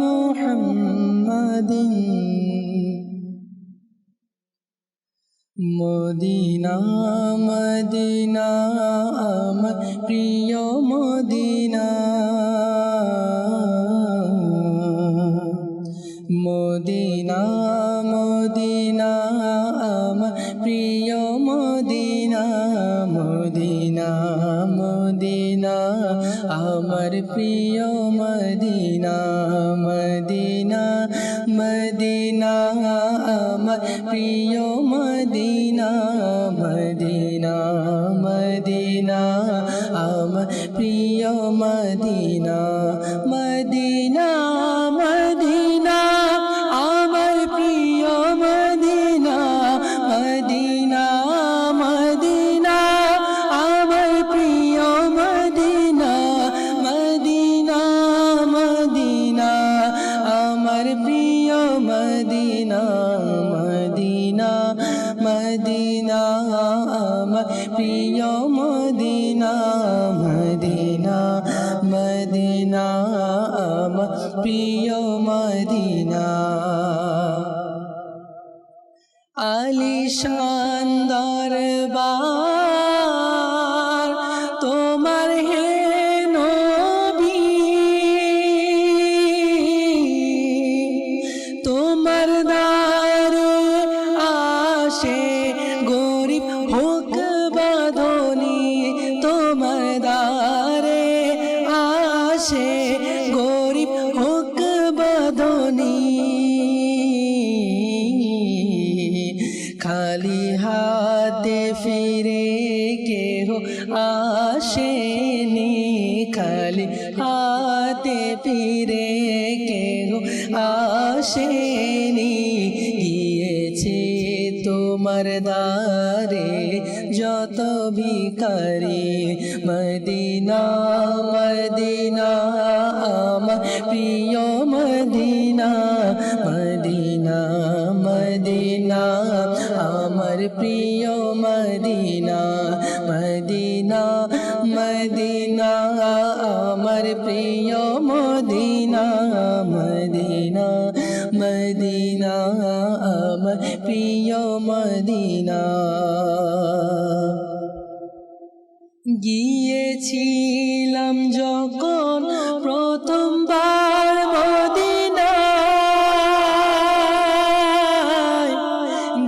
মুহাম্মাদিন। মদিনা মদিনা আমার প্রিয় মদিনা, মদিনা মদিনা আমার প্রিয় মদিনা, মদিনা মদিনা আমার প্রিয় মদিনা, মদিনা মদিনা আমার প্রিয় মদিনা, মদিনা মদিনা আমার প্রিয় মদিনা, মদিনা মদিনা আমার প্রিয় মদিনা, মদিনা মদিনা আমার প্রিয় মদিনা, মদিনা মদিনা আমার প্রিয় মদিনা, মদিনা মদিনা আমার প্রিয় মদিনা, মদিনা মদিনা আমার প্রিয় মদিনা। আলিশান দরবার তোমার হে নবী, তোমার দ্বারে আসে গরিব হোক বা ধনী, তোমার দ্বারে আসে গরিব হোক বা ধনী, খালি হাতে ফিরে কেহ আসেনি, খালি হাতে ফিরে কেহ আসেনি, গিয়েছে তোমার দ্বারে যত ভিখারি, মদিনা মদিনা আমার প্রিয় মদিনা, মদিনা মদিনা আমার প্রিয় মদিনা, মদিনা মদিনা আমার প্রিয় মদিনা, মদিনা মদিনা আমার প্রিয় মদিনা। গিয়েছিলাম যখন প্রথমবার মদিনায়,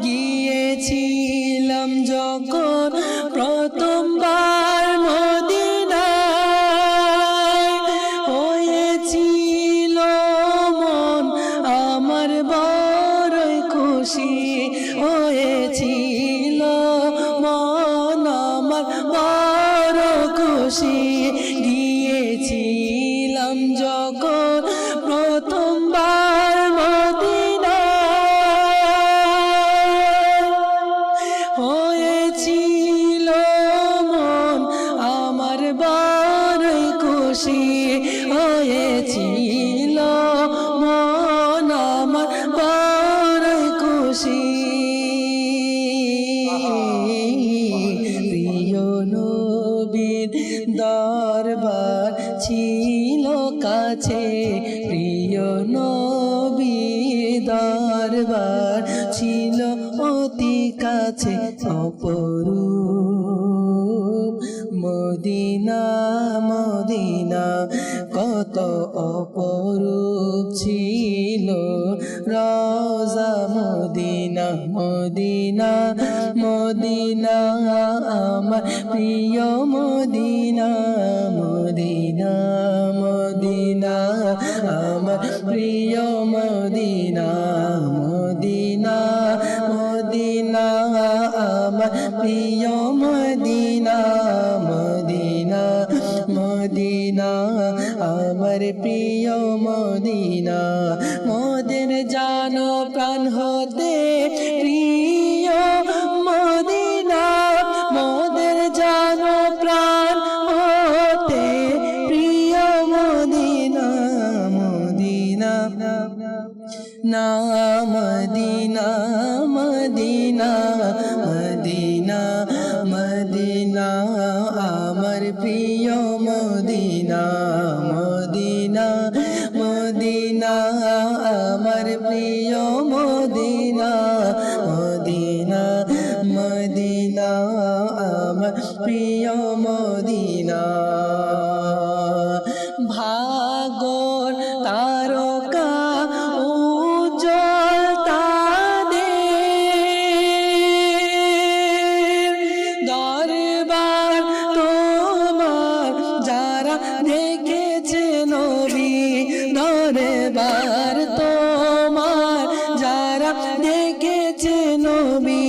গিয়েছিলাম যখন প্রথমবার মদিনায়, হয়েছিল মন আমার বড়ই খুশি, হয়েছিল মন আমার বড় খুশি, ছিলাম যখন প্রথমবার মদিনায়, হয়েছিল মন আমার বড়ই খুশি, হয়েছিল মন আমার বড়ই খুশি। প্রিয় নবীর দরবার ছিল কাছে, প্রিয় নবীর দরবার ছিল অতি কাছে, অপরূপ মদিনা মদিনা কত অপরূপ ছিল রওজা মদিনা মদিনা মদিনা আমার প্রিয় মদিনা মদিনা মদিনা আমার প্রিয় মদিনা মদিনা মদিনা আমার প্রিয় মদিনা মদিনা মদিনা আমার প্রিয় মদিনা। মোদের জানো প্রাণ হতে প্রিয় মদিনা, মোদের জানো প্রাণ হতে প্রিয় মদিনা মদিনা না মদিনা মদিনা মদিনা মদিনা আমার প্রিয় মদিনা মদিনা মদিনা আমার প্রিয় মদিনা মদিনা মদিনা আমার প্রিয় মদিনা। ভাগর তারকা উজ্জ্বল তাদের দরবার তোমার যারা দেখেছে নবী, দরবার তোমার যারা দেখেছে নবী।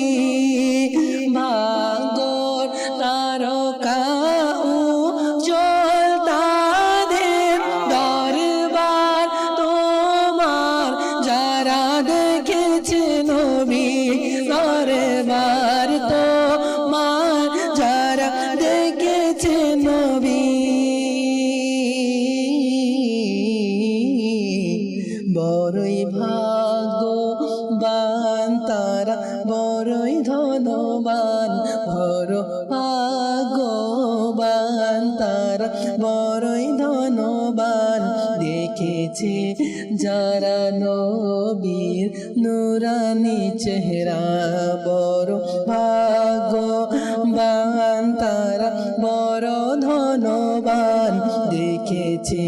ভাগর তারকা উজ্জ্বল তাদের দরবার তোমার যারা দেখেছে নবী, দরবার তোমার যারা দেখেছে নবী। বড়ই ভাগ্যবান তারা, বড়ই ধনবান, বড় ভাগ্যবান তারা, বড়ই ধনবান। দেখেছে যারা নবীর নুরানি চেহারা, বড় ভাগ্যবান তারা, বড় ধনবান। দেখেছে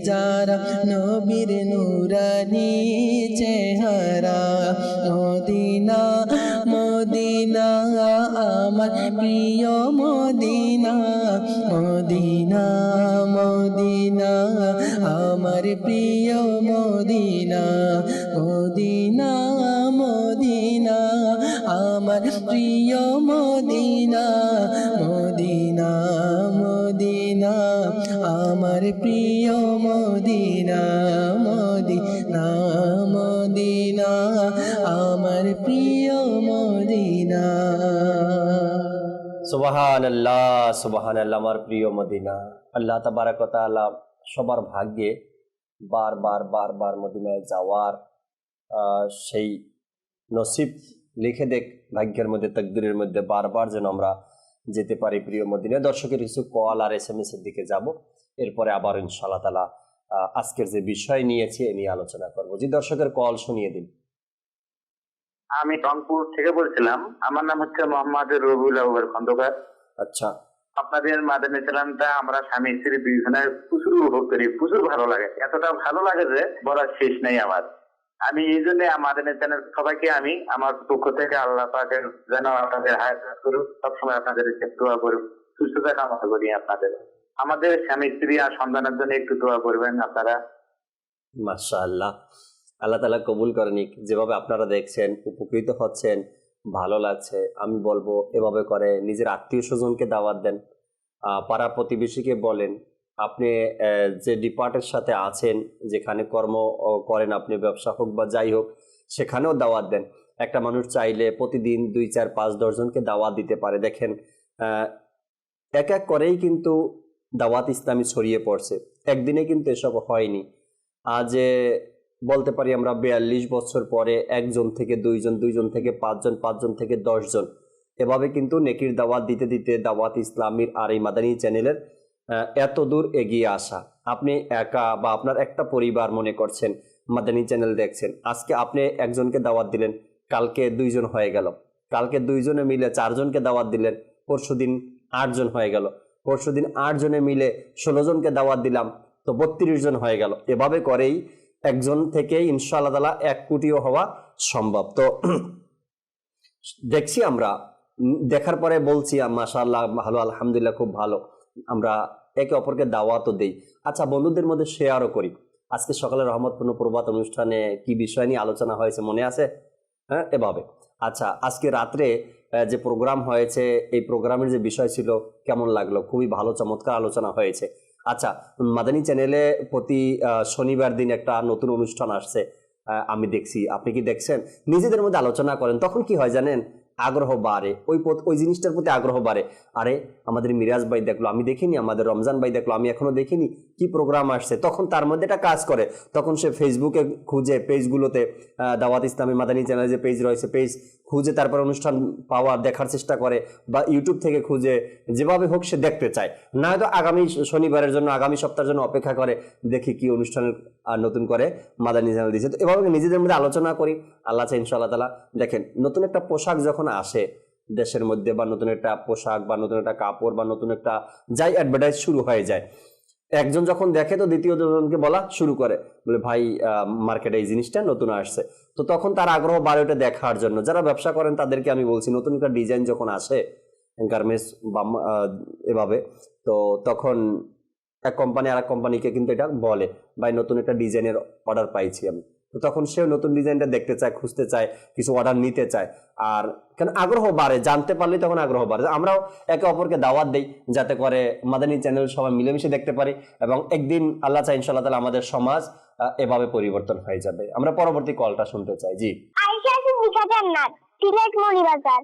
যারা নবীর নুরানি চেহারা। মদিনা মদিনা আমার প্রিয় মদিনা মদিনা মদিনা আমার প্রিয় মদিনা মদিনা মদিনা আমার প্রিয় মদিনা মদিনা মদিনা আমার প্রিয় মদিনা মদিনা মদিনা আমার প্রিয় মদিনা। সুবহানাল্লাহ সুবহানাল্লাহ আমার প্রিয় মদিনা। আল্লাহ তাবারাক ওয়া তাআলা সবার ভাগ্যে বারবার বারবার মদিনায় যাওয়ার সেই নসিব লিখে দেখ, ভাগ্যের মধ্যে তাকদীরের মধ্যে বারবার যেন আমরা যেতে পারি প্রিয় মদিনায়। দর্শকের কিছু কল আর SMS এর দিকে যাব, এরপরে আবার ইনশাআল্লাহ তাআলা আজকের যে বিষয় নিয়েছি এ নিয়ে আলোচনা করব। জি দর্শকের কল শুনিয়ে দিন। আমি রংপুর থেকে বলছিলাম, আমার নাম হচ্ছে মোহাম্মদ রবিউল আউয়াল খন্দকার। আচ্ছা, আপনাদের মাদানী চ্যানেলটা আমরা স্বামী স্ত্রী দুইজনে প্রচুর উপভোগ করি, প্রচুর ভালো লাগে, এতটা ভালো লাগে যে বলার শেষ নেই আমার। আমি এই জন্য মাদানী চ্যানেল সবাইকে আমি আমার পক্ষ থেকে আল্লাহ পাকের যেন আপনাদের হায়াত করুক, সবসময় আপনাদের দোয়া করুক, সুস্থতা কামনা করি আপনাদের। আমাদের স্বামী স্ত্রী আর সন্তানের জন্য একটু দোয়া করবেন আপনারা। মাশাআল্লাহ, আল্লাহ তাআলা কবুল করেন। যেভাবে আপনারা দেখছেন, উপকৃত হচ্ছেন, ভালো লাগছে, আমি বলবো এভাবে করে নিজের আত্মীয় স্বজনকে দাওয়াত দেন, পাড়া প্রতিবেশীকে বলেন, আপনি যে ডিপার্টের সাথে আছেন, যেখানে কর্ম করেন আপনি, ব্যবসা হোক বা যাই হোক, সেখানেও দাওয়াত দেন। একটা মানুষ চাইলে প্রতিদিন 2, 4, 5, 10 জনকে দাওয়াত দিতে পারে। দেখেন এক এক করেই কিন্তু দাওয়াত ইসলামী ছড়িয়ে পড়ছে, একদিনে কিন্তু এসব হয়নি। আজ বলতে পারি আমরা 42 বছর পরে 1 জন থেকে 2 জন, 2 জন থেকে 5 জন, 5 জন থেকে 10 জন, এভাবে কিন্তু নেকির দাওয়াত দিতে দিতে দাওয়াত ইসলামীর আর এই মাদানী চ্যানেলের এত দূর এগিয়ে আসা। আপনি একা বা আপনার একটা পরিবার মনে করছেন মাদানী চ্যানেল দেখছেন, আজকে আপনি একজনকে দাওয়াত দিলেন, কালকে 2 জন হয়ে গেল, কালকে 2 জনে মিলে 4 জনকে দাওয়াত দিলেন, পরশুদিন 8 জন হয়ে গেল, পরশুদিন 8 জনে মিলে 16 জনকে দাওয়াত দিলাম, তো 32 জন হয়ে গেল। এভাবে করেই একজন থেকে ইনশাআল্লাহ তাআলা 1 কোটিও হওয়া সম্ভব। তো দেখছি আমরা, দেখার পরে বলছি মাশাআল্লাহ ভালো, আলহামদুলিল্লাহ খুব ভালো, আমরা একে অপরকে দাওয়াতও দেই। আচ্ছা, বন্ধুদের মধ্যে শেয়ারও করি। আজকে সকালে রহমতপূর্ণ প্রভাত অনুষ্ঠানে কি বিষয় নিয়ে আলোচনা হয়েছে মনে আছে? হ্যাঁ, এভাবে। আচ্ছা, আজকে রাত্রে যে প্রোগ্রাম হয়েছে, এই প্রোগ্রামের যে বিষয় ছিল কেমন লাগলো? খুবই ভালো, চমৎকার আলোচনা হয়েছে। আচ্ছা, মাদানী চ্যানেলে প্রতি শনিবার দিন একটা নতুন অনুষ্ঠান আসছে, আমি দেখছি, আপনি কি দেখছেন? নিজেদের মধ্যে আলোচনা করেন, তখন কি হয় জানেন? আগ্রহ বাড়ে, ওই জিনিসটার প্রতি আগ্রহ বাড়ে। আরে আমাদের মিরাজ ভাই দেখলো, আমি দেখিনি, আমাদের রমজান ভাই দেখলো, আমি এখনো দেখিনি, কি প্রোগ্রাম আসছে, তখন তার মধ্যে এটা কাজ করে। তখন সে ফেসবুকে খুঁজে, পেজগুলোতে দাওয়াত ইসলামী মাদানী চ্যানেল যে পেজ রয়েছে, পেজ খুঁজে তারপর অনুষ্ঠান পাওয়ার দেখার চেষ্টা করে, বা ইউটিউব থেকে খুঁজে, যেভাবে হোক সে দেখতে চায়। না হয়তো আগামী শনিবারের জন্য, আগামী সপ্তাহের জন্য অপেক্ষা করে, দেখি কি অনুষ্ঠানের নতুন করে মাদানী চ্যানেল দিয়েছে। তো এভাবে নিজেদের মধ্যে আলোচনা করি, আল্লাহ চাই ইনশাআল্লাহ তাআলা। দেখেন, নতুন একটা পোশাক যখন আসে দেশের মধ্যে, বা নতুন একটা পোশাক বা নতুন একটা কাপড় বা নতুন একটা যাই অ্যাডভার্টাইজ শুরু হয়ে যায়, একজন যখন দেখে তো দ্বিতীয় জনকে বলা শুরু করে, বলে ভাই মার্কেটে এই জিনিসটা নতুন আসছে। তো তখন তার আগ্রহ বাড়ে ওটা দেখার জন্য। যারা ব্যবসা করেন তাদেরকে আমি বলছি, নতুন একটা ডিজাইন যখন আসে গার্মেন্টস বা এভাবে, তো তখন এক কোম্পানি আর এক কোম্পানিকে কিন্তু এটা বলে, ভাই নতুন একটা ডিজাইনের অর্ডার পাইছি আমি। তো তখন সেও নতুন ডিজাইনটা দেখতে চায়, খুঁজতে চায়, কিছু অর্ডার নিতে চায়। আর কেন আগ্রহ বাড়ে, জানতে পারলে তখন আগ্রহ বাড়ে। আমরাও একে অপরকে দাওয়াত দেই, যাতে করে মাদানী চ্যানেল সবাই মিলেমিশে দেখতে পারি, এবং একদিন আল্লাহ চাই ইনশাআল্লাহ তাআলা আমাদের সমাজ এভাবে পরিবর্তন হয়ে যাবে। আমরা পরবর্তী কলটা শুনতে চাই। জি, আয়েশা সিদ্দিকা জান্নাত, সিলেট মনিবাজার।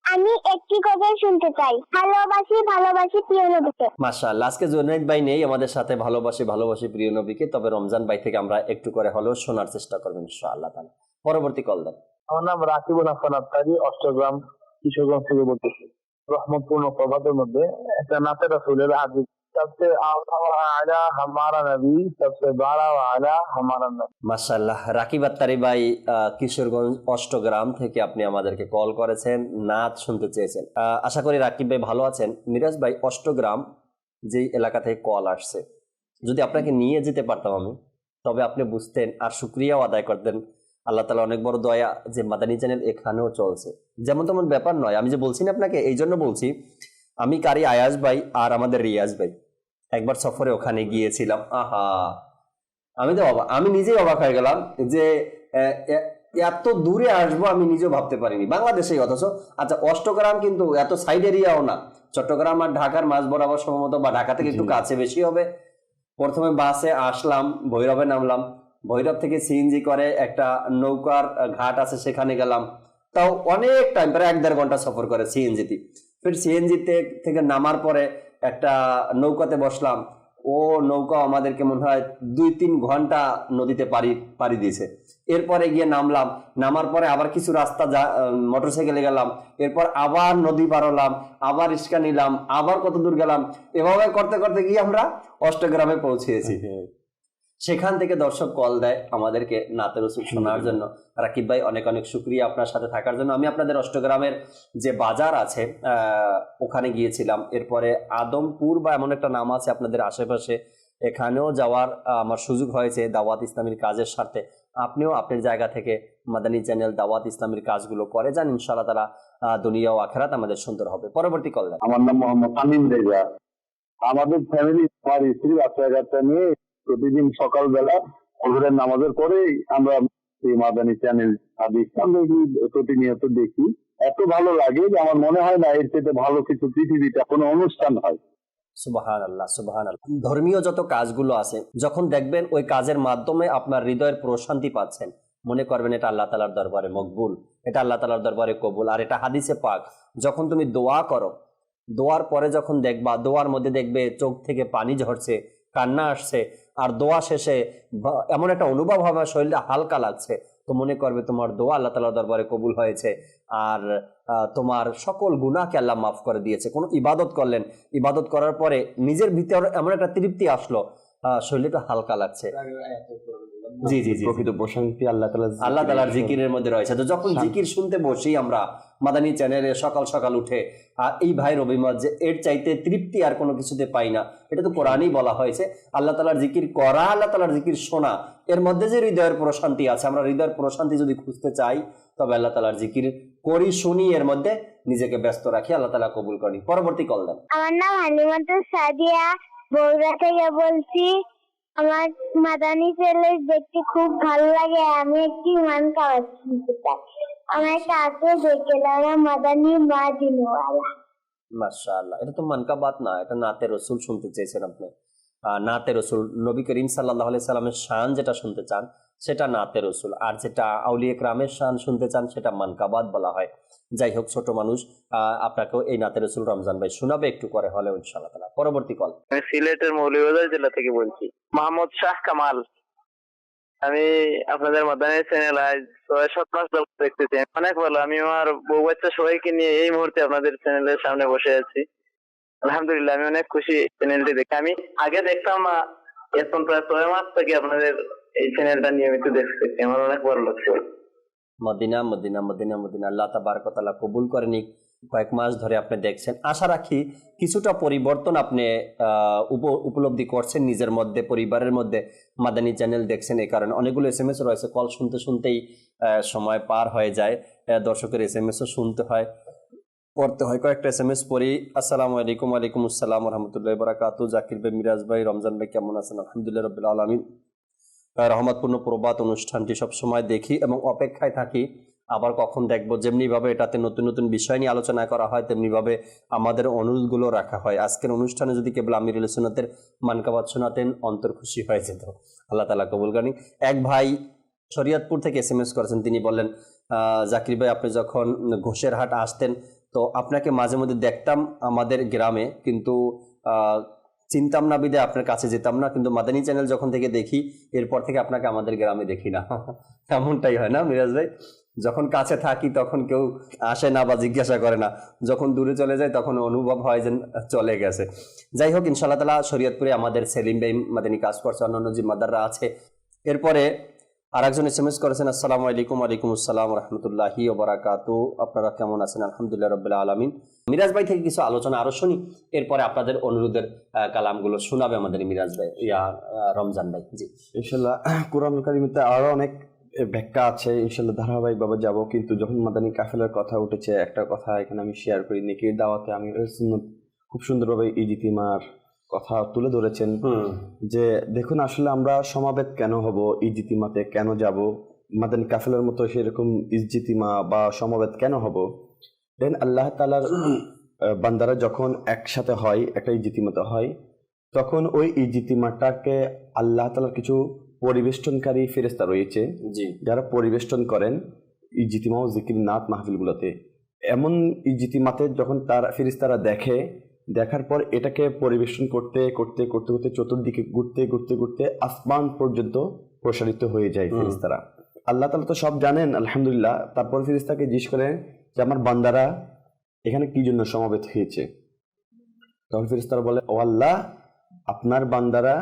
আমি একটি গজল শুনতে চাই। ভালোবাসি ভালোবাসি প্রিয় নবীকে। মাশাআল্লাহ। আজকে জুনাইদ ভাই নেই আমাদের সাথে, ভালোবাসি ভালোবাসি প্রিয় নবীকে, তবে রমজান ভাই থেকে আমরা একটু করে হলেও শোনার চেষ্টা করবেন ইনশাআল্লাহ তাআলা। পরবর্তী কল দেন। আমার নাম রাকিবুল হাসান আত্তারি, অষ্টগ্রাম কিশোরগঞ্জ থেকে বলতেছি। রহমতপূর্ণ প্রভাতের মধ্যে একটা নাতে রাসূলের আদি, সবচেয়ে আলা হামারা নবী, সবচেয়ে বাড়া আলা হামারা নবী। মাশাআল্লাহ, রাকিব আত্তারি ভাই কিশোরগঞ্জ অষ্টগ্রাম থেকে আপনি আমাদেরকে কল করেছেন, নাচ শুনতে চেয়েছেন। আশা করি রাকিব ভাই ভালো আছেন। মিরাজ ভাই, অষ্টগ্রাম যেই এলাকা থেকে কল আসছে, যদি আপনাকে নিয়ে যেতে পারতাম আমি, তবে আপনি বুঝতেন আর শুকরিয়াও আদায় করতেন। আল্লাহ তাআলা অনেক বড় দয়া যে মাদানী চ্যানেল এখানেও চলছে। যেমন তেমন ব্যাপার নয়, আমি যে বলছি না আপনাকে, এই জন্য বলছি, আমি কারি আয়াজ ভাই আর আমাদের রিয়াজ ভাই একবার সফরে ওখানে গিয়েছিলাম। আহা, আমি নিজেই অবাক হয়ে গেলাম যে এত দূরে আসবো আমি নিজেও ভাবতে পারিনি, বাংলাদেশেই অথচ। আচ্ছা, অষ্টগ্রাম কিন্তু এত সাইড এরিয়াও না, চট্টগ্রাম আর ঢাকার মাঝ বরাবর সম্ভবত, বা ঢাকা থেকে একটু কাছে বেশি হবে। প্রথমে বাসে আসলাম, ভৈরবে নামলাম, ভৈরব থেকে সিএনজি করে একটা নৌকার ঘাট আছে, সেখানে গেলাম। তাও অনেক টাইম, প্রায় 1-1.5 ঘন্টা সফর করে সিএনজিতে। ফির সিএনজিতে থেকে নামার পরে একটা নৌকাতে বসলাম, ও নৌকা আমাদেরকে মনে হয় 2-3 ঘন্টা নদীতে পাড়ি দিয়েছে। এরপরে গিয়ে নামলাম, নামার পরে আবার কিছু রাস্তা মোটরসাইকেলে গেলাম, এরপর আবার নদী পার হলাম, আবার রিক্সা নিলাম, আবার কত দূর গেলাম, এভাবে করতে করতে গিয়ে আমরা অষ্টগ্রামে পৌঁছেছি। সেখান থেকে দর্শক কল দেয় আমাদেরকে নাতে রাসূল শোনার জন্য। রাকিব ভাই, অনেক অনেক শুকরিয়া আপনার সাথে থাকার জন্য। আমি আপনাদের অষ্টগ্রামের যে বাজার আছে ওখানে গিয়েছিলাম, এরপরে আদমপুর বা এমন একটা নাম আছে আপনাদের আশেপাশে, এখানেও যাওয়ার আমার সুযোগ হয়েছে দাওয়াত ইসলামীর কাজের স্বার্থে। আপনিও আপনার জায়গা থেকে মাদানী চ্যানেল দাওয়াত ইসলামীর কাজগুলো করে যান, ইনশাআল্লাহ তাআলা দুনিয়া ও আখিরাত আমাদের সুন্দর হবে। পরবর্তী কল দেন। আমার নাম মোহাম্মদ আমিন রেজা। আমাদের ফ্যামিলি, আমার স্ত্রী, বাচ্চা কাচ্চা নিয়ে প্রতিদিন সকালবেলা ফজরের নামাজের পরেই আমরা এই মাদানী চ্যানেল দেখি, প্রতিনিয়ত দেখি। এত ভালো লাগে যে আমার মনে হয় না এর চেয়ে ভালো কিছু পৃথিবীতে কোনো অনুষ্ঠান হয়। সুবহানাল্লাহ, সুবহানাল্লাহ। ধর্মীয় যত কাজগুলো আছে, যখন দেখবেন ওই কাজের মাধ্যমে আপনার হৃদয়ের প্রশান্তি পাচ্ছেন, মনে করবেন এটা আল্লাহ তাআলার দরবারে মকবুল, এটা আল্লাহ তাআলার দরবারে কবুল। আর এটা হাদিসে পাক, যখন তুমি দোয়া করো, দোয়ার পরে যখন দেখবা, দোয়ার মধ্যে দেখবে চোখ থেকে পানি ঝরছে, কান্না আসছে, আর দোয়া শেষে এমন একটা অনুভব হবে শরীরটা হালকা লাগছে, তো মনে করবে তোমার দোয়া আল্লাহ তাআলার দরবারে কবুল হয়েছে, আর তোমার সকল গুনাহকে আল্লাহ মাফ করে দিয়েছে। কোনো ইবাদত করলেন, ইবাদত করার পরে নিজের ভিতরে এমন একটা তৃপ্তি আসলো, শরীরটা হালকা লাগছে। জি জি জি, প্রকৃত প্রশান্তি আল্লাহ তাআলার জিকিরের মধ্যে রয়েছে। তো যখন জিকির শুনতে বসি আমরা মাদানী চ্যানেলে সকাল সকাল উঠে, আর এই ভাইয়ের অভিমত যে এর চাইতে তৃপ্তি আর কোনো কিছুতে পাই না, এটা তো কোরআনেই বলা হয়েছে। আল্লাহ তাআলার জিকির করা, আল্লাহ তাআলার জিকির শোনা, এর মধ্যে যে হৃদয়ের প্রশান্তি আছে, আমরা হৃদয়ের প্রশান্তি যদি খুঁজতে চাই, তবে আল্লাহ তাআলার জিকির করি, শুনি, এর মধ্যে নিজেকে ব্যস্ত রাখি, আল্লাহ তাআলা কবুল করি। পরবর্তী কল দেন। আমার নাম হালিমাতুস সাদিয়া, বগুড়া থেকে বলছি। আমার মাদানী ছেলে দেখতে খুব ভালো লাগে। আমি একটি মানকাবাত শুনতে চাই। আমার কাছে দেখে মাদানী মা দিনওয়ালা। মাশাআল্লাহ, এটা তো মানকাবাত না, এটা নাতে রসুল শুনতে চেয়েছেন আপনি। নাতে রসুল, নবী করিম সাল্লাল্লাহু আলাইহি সাল্লামের শান যেটা শুনতে চান সেটা নাতে রসুল, আর যেটা আউলিয়া কেরামের শান শুনতে চান সেটা মানকাবাত বলা হয়। যাই হোক, ছোট মানুষ, আপনাকেও এই নাতে রসুল রমজান ভাই শোনাবে একটু করে হলেও ইনশাআল্লাহ তাআলা। পরবর্তী কল। আমি সিলেটের মৌলভীবাজার জেলা থেকে বলছি, মোহাম্মদ শাহ কামাল। আমি আপনাদের মাদানী চ্যানেল আজ 6-7 মাস ধরে দেখতেছি, অনেক ভালো। আমি আমার বউ বাচ্চা সবাইকে নিয়ে এই মুহূর্তে আপনাদের চ্যানেলের সামনে বসে আছি। আলহামদুলিল্লাহ, আমি অনেক খুশি চ্যানেলটি দেখে। আমি আগে দেখতাম না, এখন প্রায় 6 মাস থেকে আপনাদের এই চ্যানেলটা নিয়মিত দেখতেছি, আমার অনেক ভালো লাগছে। মদিনা মদিনা মদিনা মদিনা, আল্লাহ তাবারক ওয়া তাআলা কবুল করে নিক। কয়েক মাস ধরে আপনি দেখছেন, আশা রাখি কিছুটা পরিবর্তন আপনি উপলব্ধি করছেন নিজের মধ্যে, পরিবারের মধ্যে। মাদানী চ্যানেল দেখছেন, এই কারণে অনেকগুলো SMS রয়েছে, কল শুনতে শুনতেই সময় পার হয়ে যায়, দর্শকের SMS-ও শুনতে হয়, পড়তে হয়। কয়েকটা SMS পড়ি। আসসালামু আলাইকুম। ওয়ালাইকুম আসসালাম ওয়া রাহমাতুল্লাহি ওয়া বারাকাতুহু। জাকির ভাই, মিরাজ ভাই, রমজান ভাই কেমন আছেন? আলহামদুলিল্লাহ রাব্বিল আলামিন। রহমতপূর্ণ প্রবাদ অনুষ্ঠানটি সবসময় দেখি এবং অপেক্ষায় থাকি আবার কখন দেখবো। যেমনিভাবে এটাতে নতুন নতুন বিষয় নিয়ে আলোচনা করা হয়, তেমনিভাবে আমাদের অনুরোধগুলো রাখা হয়। আজকের অনুষ্ঠানে যদি কেবল আমিরুল সুন্নাতের মানকাবাত শোনাতেন, অন্তর খুশি হয়ে যেত। আল্লাহ তাআলা কবুল করেন। এক ভাই শরীয়তপুর থেকে SMS করেছেন, তিনি বললেন, জাকির ভাই, আপনি যখন ঘোষের হাট আসতেন তো আপনাকে মাঝে মধ্যে দেখতাম আমাদের গ্রামে, কিন্তু চিনতাম না বিদে আপনার কাছে যেতাম না, কিন্তু মাদানী চ্যানেল যখন থেকে দেখি এরপর থেকে আপনাকে আমাদের গ্রামে দেখি না। এমনটাই হয় না মিরাজ ভাই? যখন কাছে থাকি তখন কেউ আসে না বা জিজ্ঞাসা করে না, যখন দূরে চলে যায় তখন অনুভব হয় যে চলে গেছে। যাই হোক, ইনশাআল্লাহ তাআলা শরীয়তপুরে আমাদের সেলিম ভাই মাদানী কাজ করছে, অন্যান্য জিম্মাদাররা আছে। এরপরে আরেকজন SMS করেছেন, আসসালামু আলাইকুম। ওয়ালাইকুম আসসালাম ওয়া রাহমাতুল্লাহি ওয়া বারাকাতুহু। আপনারা কেমন আছেন? আলহামদুলিল্লাহ রাব্বিল আলামিন। মিরাজ ভাই থেকে কিছু আলোচনা আরো শুনি, এরপরে আপনাদের অনুরোধের কালামগুলো শোনাবে আমাদের মিরাজ ভাই, রমজান ভাই। জি ইনশাআল্লাহ, কুরআনুল কারীমে আরো অনেক ব্যাখ্যা আছে, ইনশাআল্লাহ ধারাবাহিকভাবে যাব। কিন্তু যখন মাদানী কাফেলার কথা উঠেছে, একটা কথা এখানে আমি শেয়ার করি। নেকির দাওয়াতে আমি খুব সুন্দরভাবে ইজতিমার কথা তুলে ধরেছেন, যে দেখুন আসলে আমরা সমাবেত কেন হব, ইজতিমাতে কেন যাব, মাদানী কাফেলার মতো সেরকম ইজতিমা বা সমাবেত কেন হব। দেন আল্লাহ তাআলার বান্দারা যখন একসাথে হয়, একটা ইজতিমাতে হয়, তখন ওই ইজতিমাটাকে আল্লাহ তাআলার কিছু পরিবেষ্টনকারী ফেরেশতা রয়েছে, যারা পরিবেষ্টন করেন ইজতিমা ও জিকির নাত মাহফিলগুলোতে। এমন ইজতিমাতে যখন তার ফেরেশতারা দেখার পর এটাকে পরিবেশন করতে করতে করতে করতে চতুর্দিকে ঘুরতে ঘুরতে ঘুরতে আসমান পর্যন্ত প্রসারিত হয়ে যায় ফেরেশতারা। আল্লাহ তাআলা তো সব জানেন, আলহামদুলিল্লাহ। তারপর ফেরেশতাকে জিজ্ঞেস করেন যে আমার বান্দারা এখানে কি জন্য সমবেত হয়েছে? তখন ফেরেশতারা বলে, ও আল্লাহ, আপনার বান্দারা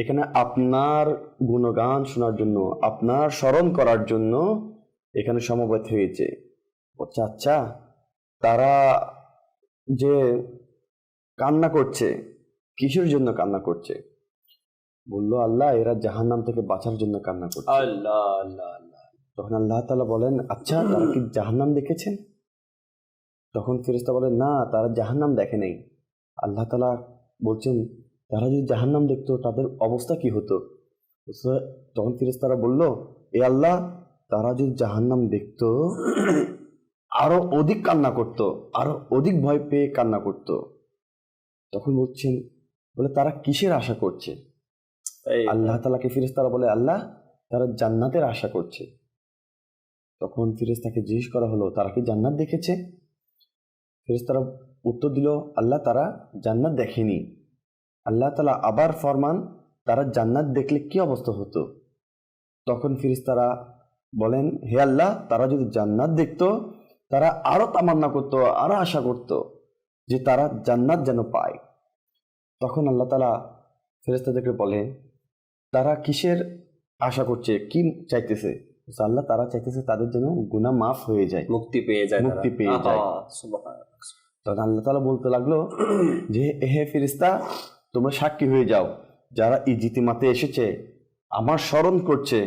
এখানে আপনার গুণগান শোনার জন্য, আপনার স্মরণ করার জন্য এখানে সমবেত হয়েছে। আচ্ছা, তারা যে কান্না করছে, কিসের জন্য কান্না করছে? বললো, আল্লাহ, এরা জাহান্নাম থেকে বাঁচার জন্য কান্না করছে। আল্লাহ আল্লাহ আল্লাহ। তখন আল্লাহ তাআলা বলেন, আচ্ছা, তারা কি জাহান্নাম দেখেছেন? তখন ফেরেশতা বলেন, না, তারা জাহান্নাম দেখে নাই। আল্লাহ তাআলা বলছেন, তারা যদি জাহান্নাম দেখতো তাদের অবস্থা কি হতো? তখন ফেরেশতারা বলল, এ আল্লাহ, তারা যদি জাহান্নাম দেখতো আরো অধিক কান্না করতো, আরো অধিক ভয় পেয়ে কান্না করতো। তখন বলছেন, বলে তারা কিসের আশা করছে? আল্লাহ তাআলাকে ফেরেশতারা বলে, আল্লাহ তারা জান্নাতের আশা করছে। তখন ফেরেশতাকে জিজ্ঞেস করা হলো, তারা কি জান্নাত দেখেছে? ফেরেশতারা উত্তর দিল, আল্লাহ তারা জান্নাত দেখেনি। আল্লাহ তাআলা আবার ফরমান, তারা জান্নাত দেখলে কি অবস্থা হতো? তখন ফেরেশতারা বলেন, হে আল্লাহ, তারা যদি জান্নাত দেখতো তারা আরো তামান্না করতো, আরো আশা করতো যে তারা জান্নাত যেন পায়। তখন আল্লাহ তাআলা ফেরেশতাদেরকে বলে, তারা কিসের আশা করছে, কি চাইতেছে? আল্লাহ তারা চাইতেছে তাদের যেন গুনাহ মাফ হয়ে যায়, মুক্তি পেয়ে যায়। তখন আল্লাহ তাআলা বলতে লাগলো যে হে ফেরেশতা, তোমরা সাক্ষী হয়ে যাও, যারা ইজতিমাতে এসেছে আমার স্মরণ করছে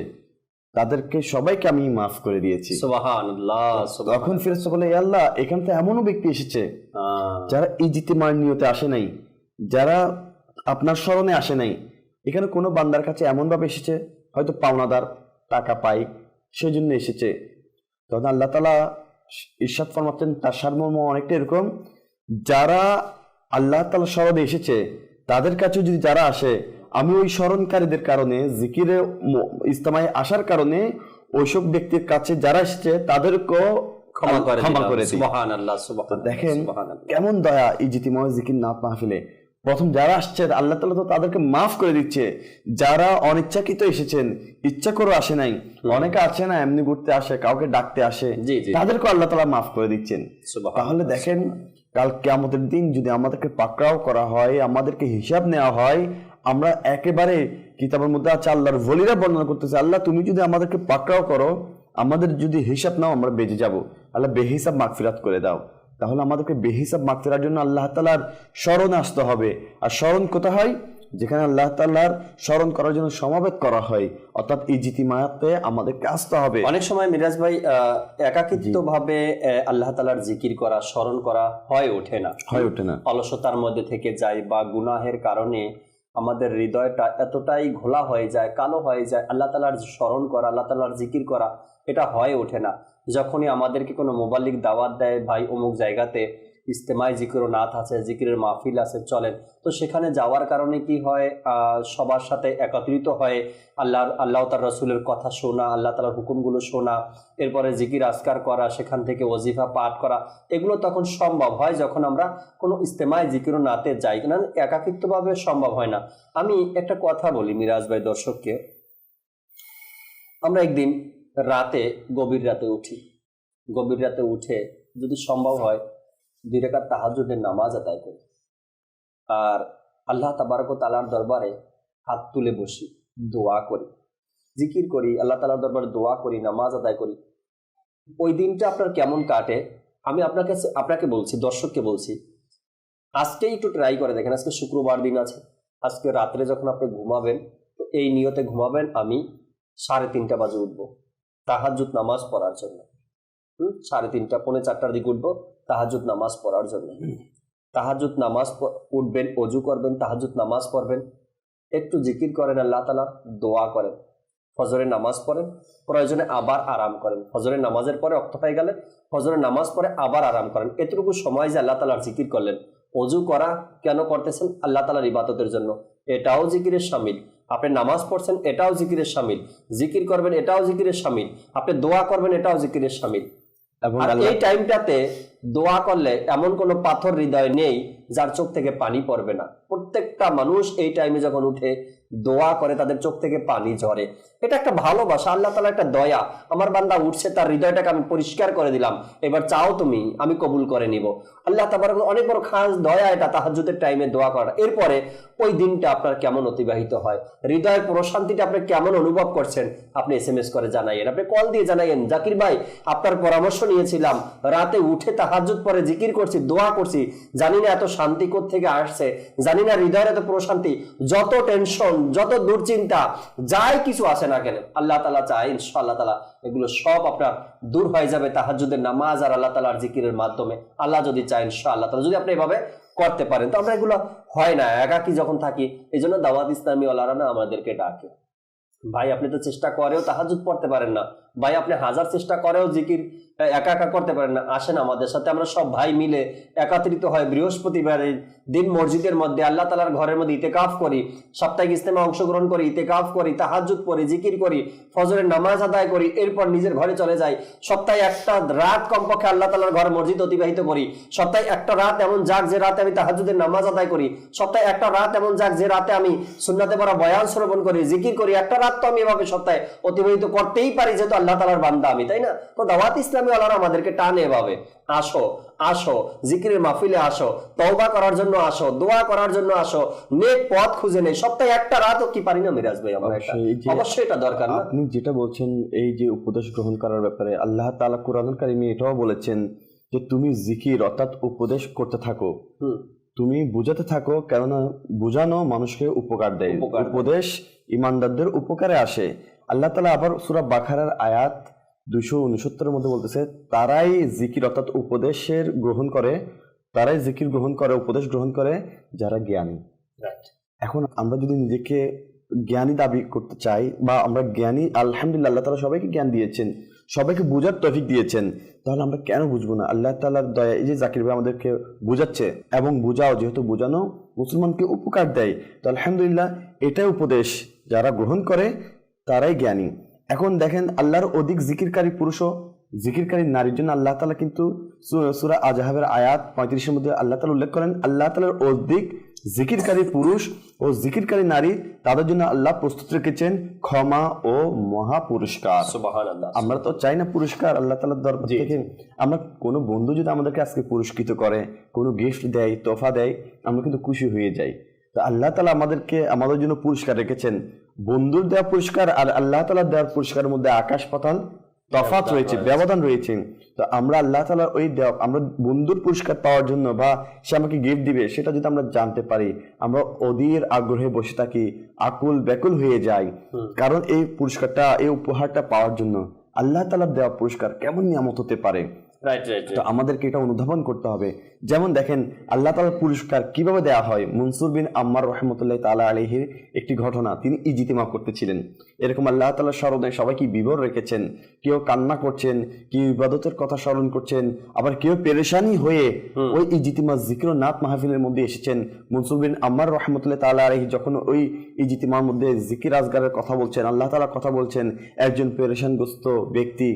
তাদেরকে সবাইকে আমি মাফ করে দিয়েছি। সুবহানাল্লাহ। তখন ফেরেশতা বলে, হে আল্লাহ, এখানে তো এমনও ব্যক্তি এসেছে যারা ইজতিমার নিয়তে আসে নাই, যারা আপনার স্মরণে আসে নাই। এখানে কোনো বান্দার কাছে এমন ভাবে এসেছে, হয়তো পাওনাদার টাকা পায় সেজন্য এসেছে। তখন আল্লাহ তাআলা ইরশাদ ফরমাচ্ছেন, তার সারমর্ম অনেকটা এরকম, যারা আল্লাহ তাআলা স্মরণে এসেছে তাদের কাছে যদি যারা আসে, আমি ওই স্মরণকারীদের কারণে, জিকিরে ইজতেমায় আসার কারণে ওইসব ব্যক্তির কাছে যারা এসেছে তাদেরকেও ক্ষমা করে দিই। সুবহানাল্লাহ। দেখেন কেমন দয়া ইজতিমা জিকির নাত মাহফিলে। প্রথম যারা আসছে আল্লাহ তাআলা তো তাদেরকে মাফ করে দিচ্ছে। যারা অনিচ্ছাকৃত এসেছেন, ইচ্ছা করে আসে নাই, অনেকে আছে না এমনি ঘুরতে আসে, কাউকে ডাকতে আসে, তাদেরকে আল্লাহ তাআলা মাফ করে দিচ্ছেন। তাহলে দেখেন কাল কিয়ামতের দিন যদি আমাদেরকে পাকড়াও করা হয়, আমাদেরকে হিসাব নেওয়া হয়, আমরা একেবারে কিতাবের মধ্যে আছে, আল্লাহর ওলিরা বর্ণনা করতেছে, আল্লাহ তুমি যদি আমাদেরকে পাকড়াও করো, আমাদের যদি হিসাব নাও, আমরা বেঁচে যাব, আল্লাহ বেহিসাব মাগফিরাত করে দাও। তাহলে আমাদেরকে বেহিসাব মাগফিরার জন্য আল্লাহ তাআলার স্মরণে আসতে হবে। আর স্মরণ কোথায় হয়? যেখানে আল্লাহ তাআলার স্মরণ করার জন্য সমাবেত করা হয়, অর্থাৎ ইজতিমাতে আমাদেরকে আসতে হবে। অনেক সময় মিরাজ ভাই একাকিত্ব ভাবে আল্লাহ তাআলার জিকির করা, স্মরণ করা হয়ে ওঠে না, অলসতার মধ্যে থেকে যায়, বা গুনাহের কারণে আমাদের হৃদয়টা এতটাই ঘোলা হয়ে যায়, কালো হয়ে যায়, আল্লাহ তাআলার স্মরণ করা, আল্লাহ তাআলার জিকির করা এটা হয়ে ওঠে না। যখনই আমাদেরকে কোনো মুবাল্লিগ দাওয়াত দেয়, ভাই অমুক জায়গাতে ইজতেমায় জিকির ও নাত আছে, জিকিরের মাহফিল আছে, চলেন, তো সেখানে যাওয়ার কারণে কি হয়, সবার সাথে একত্রিত হয়ে আল্লাহ তার রসুলের কথা শোনা, আল্লাহ তাআলার হুকুমগুলো শোনা, এরপরে জিকির আজকার করা, সেখান থেকে ওজিফা পাঠ করা, এগুলো তখন সম্ভব হয় যখন আমরা কোনো ইজতেমায় জিকির ও নাতে যাই। না একাকিত্বভাবে সম্ভব হয় না। আমি একটা কথা বলি মিরাজ ভাই দর্শককে, আমরা একদিন রাতে গভীর রাতে উঠে যদি সম্ভব হয় 2 রাকাত তাহাজ্জুদের নামাজ আদায় করি, আর আল্লাহ তাবারক ওয়া তাআলার দরবারে হাত তুলে বসি, দোয়া করি, জিকির করি, আল্লাহ তাআলার দরবারে দোয়া করি, নামাজ আদায় করি। ওই দিনটা আপনার কেমন কাটে আমি আপনাকে বলছি, দর্শককে বলছি, আজকে একটু ট্রাই করে দেখেন। আজকে শুক্রবার দিন আছে, আজকে রাত্রে যখন আপনি ঘুমাবেন, তো এই নিয়তে ঘুমাবেন, আমি 3:30 বাজে উঠবো তাহাজ্জুদ নামাজ পড়ার জন্য। 3:30 পৌনে 4টার দিকে উঠবো তাহাজ্জুদ নামাজ পড়ার জন্য। তাহাজ্জুদ নামাজ উঠবেন, অজু করবেন, তাহাজ্জুদ নামাজ পড়বেন, একটু জিকির করেন, আল্লাহ তাআলা দোয়া করেন, ফজরের নামাজ পড়েন, প্রয়োজনে আবার আরাম করেন। ফজরের নামাজের পরে ওয়াক্ত হয়ে গেলে ফজরের নামাজ পড়ে আবার আরাম করেন। এতটুকু সময় যে আল্লাহ তাআলার জিকির করলেন, অজু করা কেন করতেছেন? আল্লাহ তাআলার ইবাদতের জন্য, এটাও জিকিরের শামিল। আপনি নামাজ পড়ছেন, এটাও জিকিরের শামিল। জিকির করবেন, এটাও জিকিরের শামিল। আপনি দোয়া করবেন, এটাও জিকিরের শামিল। আর এই টাইমটাতে দোয়া করলে এমন কোনো পাথর হৃদয় নেই যার চোখ থেকে পানি পড়বে না। প্রত্যেকটা মানুষ এই টাইমে যখন উঠে দোয়া করে তাদের চোখ থেকে পানি ঝরে। এটা একটা ভালোবাসা, আল্লাহ তাআলা একটা দয়া। আমার বান্দা উঠছে, তার হৃদয়টাকে আমি পরিষ্কার করে দিলাম, এবার চাও তুমি, আমি কবুল করে নিব। আল্লাহ তাবারক অনেক বড় খাস দয়া এটা, তাহাজ্জুদের টাইমে দোয়া করা। এরপরে ওই দিনটা আপনার কেমন অতিবাহিত হয়, হৃদয়ের প্রশান্তিটা আপনি কেমন অনুভব করছেন, আপনি SMS করে জানাইয়েন, আপনি কল দিয়ে জানাইয়েন, জাকির ভাই আপনার পরামর্শ নিয়েছিলাম, রাতে উঠে তাহাজ্জুদ পরে জিকির করছি, দোয়া করছি, জানি না এত শান্তি কোত্থেকে আসছে, জানি না হৃদয়ের এত প্রশান্তি, যত টেনশন, যত দুশ্চিন্তা, যাই কিছু আসে না কেন, আল্লাহ তাআলা চায় ইনশাআল্লাহ তাআলা এগুলো সব আপনার দূর হয়ে যাবে তাহাজ্জুদের নামাজ আর আল্লাহ তাআলার জিকিরের মাধ্যমে। আল্লাহ যদি চায় ইনশাআল্লাহ তাআলা, যদি আপনি এভাবে করতে পারেন। তো আমরা এগুলো হয় না, একাকী যখন থাকি, এই জন্য দাওয়াত ইসলামী ওয়ালারা না আমাদেরকে ডাকে, ভাই আপনি তো চেষ্টা করেও তাহাজ্জুদ পড়তে পারেন না, ভাই আপনি হাজার চেষ্টা করেও জিকির একা একা করতে পারেন না। আসেন আমাদের সাথে আমরা সব ভাই মিলে একত্রিত হয় বৃহস্পতিবারের দিন মসজিদের মধ্যে আল্লাহ তাআলার ঘরের মধ্যে ইতেকাফ করি, সাপ্তাহিক ইজতেমা অংশগ্রহণ করি, ইতেকাফ করি, তাহাজ্জুদ পড়ি, জিকির করি, ফজরের নামাজ আদায় করি, এরপর নিজের ঘরে চলে যাই। সপ্তাহে একটা রাত কমপক্ষে আল্লাহ তাআলার ঘর মসজিদ অতিবাহিত করি। সপ্তাহে একটা রাত এমন যাক যে রাতে আমি তাহাজ্জুদের নামাজ আদায় করি। সপ্তাহে একটা রাত এমন যাক যে রাতে আমি সুন্নাতে পড়া বয়ান শ্রবণ করি, জিকির করি। একটা রাত তো আমি এভাবে সপ্তাহে অতিবাহিত করতেই পারি, যেহেতু আল্লাহ তাআলার বান্দা আমি, তাই না? তো দাওয়াত ইসলামী ওয়ালারা আমাদেরকে টানে এভাবে, আসো আসো জিকিরের মাহফিলে আসো, তওবা করার জন্য আসো, দোয়া করার জন্য আসো, নেক পথ খুঁজে নেই। সপ্তাহে একটা রাতও কি পারি না মিরাজ ভাই? আমরা অবশ্যই এটা দরকার না? আপনি যেটা বলছেন এই যে উপদেশ গ্রহণ করার ব্যাপারে, আল্লাহ তাআলা কুরআনুল কারীমে এটাও বলেছেন যে তুমি জিকির অর্থাৎ উপদেশ করতে থাকো, তুমি বুঝাতে থাকো, কেননা বুঝানো মানুষকে উপকার দেয়, উপদেশ ইমানদারদের উপকারে আসে। আল্লাহ তাআলা আবার সূরা বাকারার আয়াত 269 মধ্যে বলতেছে, তারাই জিকির অর্থাৎ উপদেশের গ্রহণ করে, তারাই জিকির গ্রহণ করে, উপদেশ গ্রহণ করে যারা জ্ঞানী। এখন আমরা যদি নিজেকে জ্ঞানী দাবি করতে চাই বা আমরা জ্ঞানী, আলহামদুলিল্লাহ আল্লাহ তাআলা সবাইকে জ্ঞান দিয়েছেন, সবাইকে বোঝার তৌফিক দিয়েছেন, তাহলে আমরা কেন বুঝবো না? আল্লাহ তাআলার দয়া, এই যে জাকির ভাই আমাদেরকে বুঝাচ্ছে এবং বুঝাও, যেহেতু বোঝানো মুসলমানকে উপকার দেয়, তো আলহামদুলিল্লাহ এটাই উপদেশ, যারা গ্রহণ করে তারাই জ্ঞানী। এখন দেখেন আল্লাহর অধিক জিকিরকারী পুরুষ ও জিকিরকারী নারীর জন্য আল্লাহ তাআলা কিন্তু সূরা আজহাবের আয়াত 35 মধ্যে আল্লাহ তাআলা উল্লেখ করেন, আল্লাহ তাআলার অধিক জিকিরকারী পুরুষ ও জিকিরকারী নারী, তাদের জন্য আল্লাহ প্রস্তুত রেখেছেন ক্ষমা ও মহা পুরস্কার। সুবহানাল্লাহ। আমরা তো চাই না পুরস্কার আল্লাহ তাআলার দরবার থেকে। আমরা কোনো বন্ধু যদি আমাদেরকে আজকে পুরস্কৃত করে, কোনো গিফট দেয়, তোফা দেয়, আমরা কিন্তু খুশি হয়ে যাই। তো আল্লাহ তাআলা আমাদের জন্য পুরস্কার রেখেছেন। বন্ধুর দেওয়া পুরস্কার আর আল্লাহ তাআলার দেওয়ার পুরস্কারের মধ্যে আকাশ পাতাল তফাৎ রয়েছে, ব্যবধান রয়েছে। তো আমরা আল্লাহ তাআলার ওই দেওয়া, আমরা বন্ধুর পুরস্কার পাওয়ার জন্য বা সে আমাকে গিফট দিবে সেটা যদি আমরা জানতে পারি, আমরা অধীর আগ্রহে বসে থাকি, আকুল ব্যাকুল হয়ে যাই। কারণ এই পুরস্কারটা, এই উপহারটা পাওয়ার জন্য আল্লাহ তাআলার দেওয়া পুরস্কার কেমন নিয়ামত হতে পারে। তো আমাদেরকে এটা অনুধাবন করতে হবে। যেমন দেখেন আল্লাহ তাআলার পুরস্কার কিভাবে দেওয়া হয়। মনসুর বিন আম্মার রাহমাতুল্লাহি তাআলা আলাইহির একটি ঘটনা, তিনি ইজতিমা করতেছিলেন, এরকম আল্লাহ তাআলার স্মরণে সবাইকে বিভোর রেখেছেন। কেউ কান্না করছেন, কেউ ইবাদতের কথা স্মরণ করছেন, আবার কেউ পেরেশানি হয়ে ওই ইজতিমা জিকির ও নাত মাহফিলের মধ্যে এসেছেন। মনসুর বিন আম্মার রাহমাতুল্লাহি তাআলা আলাইহি যখন ওই ইজতিমার মধ্যে জিকির আজগারের কথা বলছেন, আল্লাহ তাআলার কথা বলছেন, একজন পেরেশানগ্রস্ত ব্যক্তি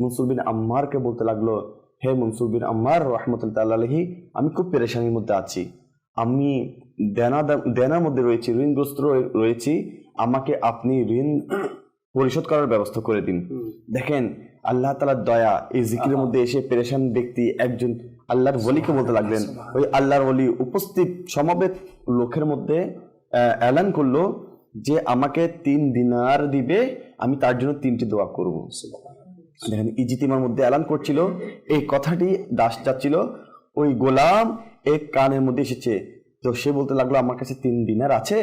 মনসুর বিন আম্মারকে বলতে লাগলো, হে মনসুর বিন আম্মার রাহমাতুল্লাহি আলাইহি, আমি খুব পেরেশানির মধ্যে আছি, আমি দেনার মধ্যে রয়েছি, ঋণগ্রস্ত রয়েছি, আমাকে আপনি ঋণ পরিশোধ করার ব্যবস্থা করে দিন। দেখেন আল্লাহ তাআলার দয়া, এই জিকিরের মধ্যে এসে পেরেশান ব্যক্তি একজন আল্লাহর ওলিকে বলতে লাগলেন। ওই আল্লাহর ওলি উপস্থিত সমবেত লোকের মধ্যে এলান করলো যে আমাকে 3 দিনার দিবে, আমি তার জন্য 3টি দোয়া করব। দেখেন ইজতিমার মধ্যে এলান করছিল, এই কথাটি দাস যাচ্ছিল, ওই গোলাম এক কানের মধ্যে এসেছে। তো সে বলতে লাগলো আমার কাছে 3 দিনার আছে,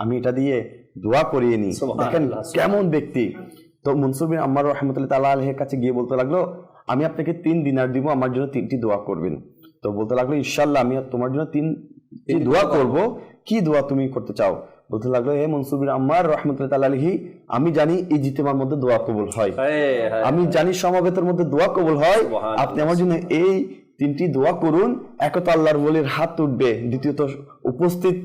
আমি এটা দিয়ে দোয়া করিয়ে নি। দেখেন কেমন ব্যক্তি। তো মনসুর বিন আম্মার রাহমাতুল্লাহি তাআলা আলাইহির কাছে গিয়ে বলতে লাগলো, আমি আপনাকে 3 দিনার দিব, আমার জন্য 3টি দোয়া করবেন। তো বলতে লাগলো, ইনশাআল্লাহ আমি তোমার জন্য 3টি দোয়া করব, কি দোয়া তুমি করতে চাও? বলতে লাগলো, হে মনসুর বিন আম্মার রাহমাতুল্লাহি তাআলা আলাইহি, আমি জানি ইজতিমার মধ্যে দোয়া কবুল হয়, আমি জানি সমাবেতের মধ্যে দোয়া কবুল হয়, আপনি আমার জন্য এই 3টি দোয়া করুন। এক তো আল্লাহর ওলির হাত উঠবে, দ্বিতীয়ত উপস্থিত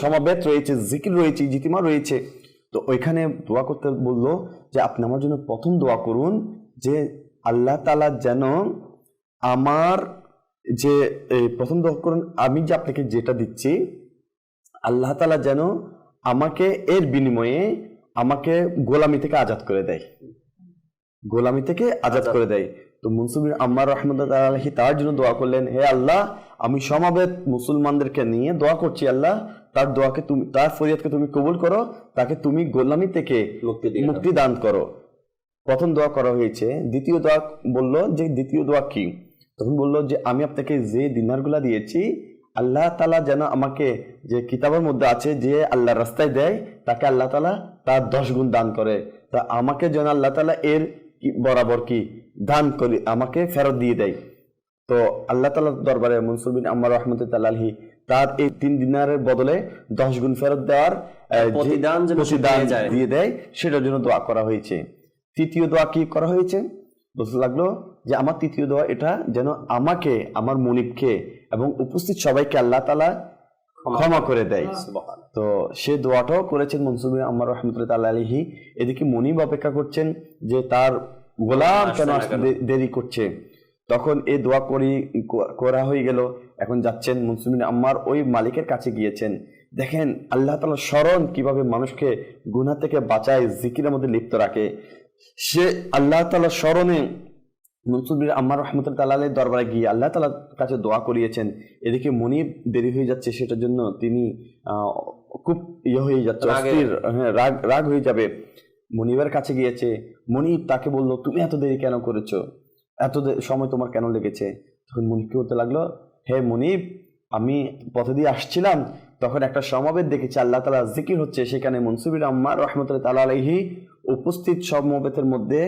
সমাবেত রয়েছে, জিকির রয়েছে, ইজতিমা রয়েছে। তো ওইখানে দোয়া করতে বললো যে আপনি আমার জন্য প্রথম দোয়া করুন যে আল্লাহ তাআলা যেন আমার যে প্রথম দোয়া করুন, আমি যে আপনাকে যেটা দিচ্ছি আল্লাহ তাআলা যেন আমাকে এর বিনিময়ে আমাকে গোলামি থেকে আজাদ করে দেয়, গোলামি থেকে আজাদ করে দেয়। তো মনসুর বিন আম্মার রাহমাতুল্লাহি আলাইহি তার জন্য দোয়া করলেন, হে আল্লাহ, আমি সমাবেত মুসলমানদেরকে নিয়ে দোয়া করছি, আল্লাহ তার দোয়াকে তুমি, তার ফরিয়াদকে তুমি কবুল করো, তাকে তুমি গোলামি থেকে মুক্তি দান করো। প্রথম দোয়া করা হয়েছে। দ্বিতীয় দোয়া বললো যে দ্বিতীয় দোয়া কি? তখন বললো যে আমি আপনাকে যে দিনারগুলা দিয়েছি আল্লাহ তাআলা যেন আমাকে, যে কিতাবের মধ্যে আছে যে আল্লাহর রাস্তায় দেয় তাকে আল্লাহ তাআলা তার 10 গুণ দান করে, তা আমাকে যেন আল্লাহ তাআলা এর বরাবর কি দান করে আমাকে ফেরত দিয়ে দেয়। তো আল্লাহ তাআলার দরবারে মনসুর বিন আম্মার রাহমাতুল্লাহি আলাইহি তার এই 3 দিনারের বদলে 10 গুণ ফেরত দেওয়ার প্রতিদান যেন সে পেয়ে যায়। দিয়ে দেয়, সেটার জন্য দোয়া করা হয়েছে। তৃতীয় দোয়া কি করা হয়েছে? বলতে লাগলো যে আমার তৃতীয় দোয়া এটা, যেন আমাকে, আমার মুনিবকে এবং উপস্থিত সবাইকে আল্লাহ তাআলা ক্ষমা করে দেয়। তো সে দোয়াটাও করেছেন মনসুর বিন আম্মার রাহমাতুল্লাহি তাআলা আলাইহি। এদিকে মুনিব অপেক্ষা করছেন যে তার গোলাম কেন আসতে দেরি করছে। তখন এই দোয়া করা হয়ে গেল। এখন যাচ্ছেন মনসুর বিন আম্মার ওই মালিকের কাছে গিয়েছেন। দেখেন আল্লাহ তাআলার স্মরণ কিভাবে মানুষকে গুনাহ থেকে বাঁচায়, জিকিরের মধ্যে লিপ্ত রাখে। সে আল্লাহ তাআলার স্মরণে মনসুর বিন আম্মার রাহমাতুল্লাহি তাআলা আলাইহির দরবারে গিয়ে আল্লাহ তাআলার কাছে দোয়া করিয়েছেন। এদিকে মুনিব দেরি হয়ে যাচ্ছে, সেটার জন্য তিনি খুব হয়ে যাচ্ছে, অস্থির, রাগ হয়ে যাবে। মুনিবের কাছে গিয়েছে। মুনিব তাকে বলল, তুমি এত দেরি কেন করেছো, এত সময় তোমার কেন লেগেছে? তখন মুনিব কি বলতে লাগলো, হে মুনিব, আমি পথ দিয়ে আসছিলাম, তখন একটা সমাবেশ দেখেছি, আল্লাহ তাআলা জিকির হচ্ছে, সেখানে মনসুর বিন আম্মার রাহমাতুল্লাহি তাআলা আলাইহি উপস্থিত সমাবেশের মধ্যে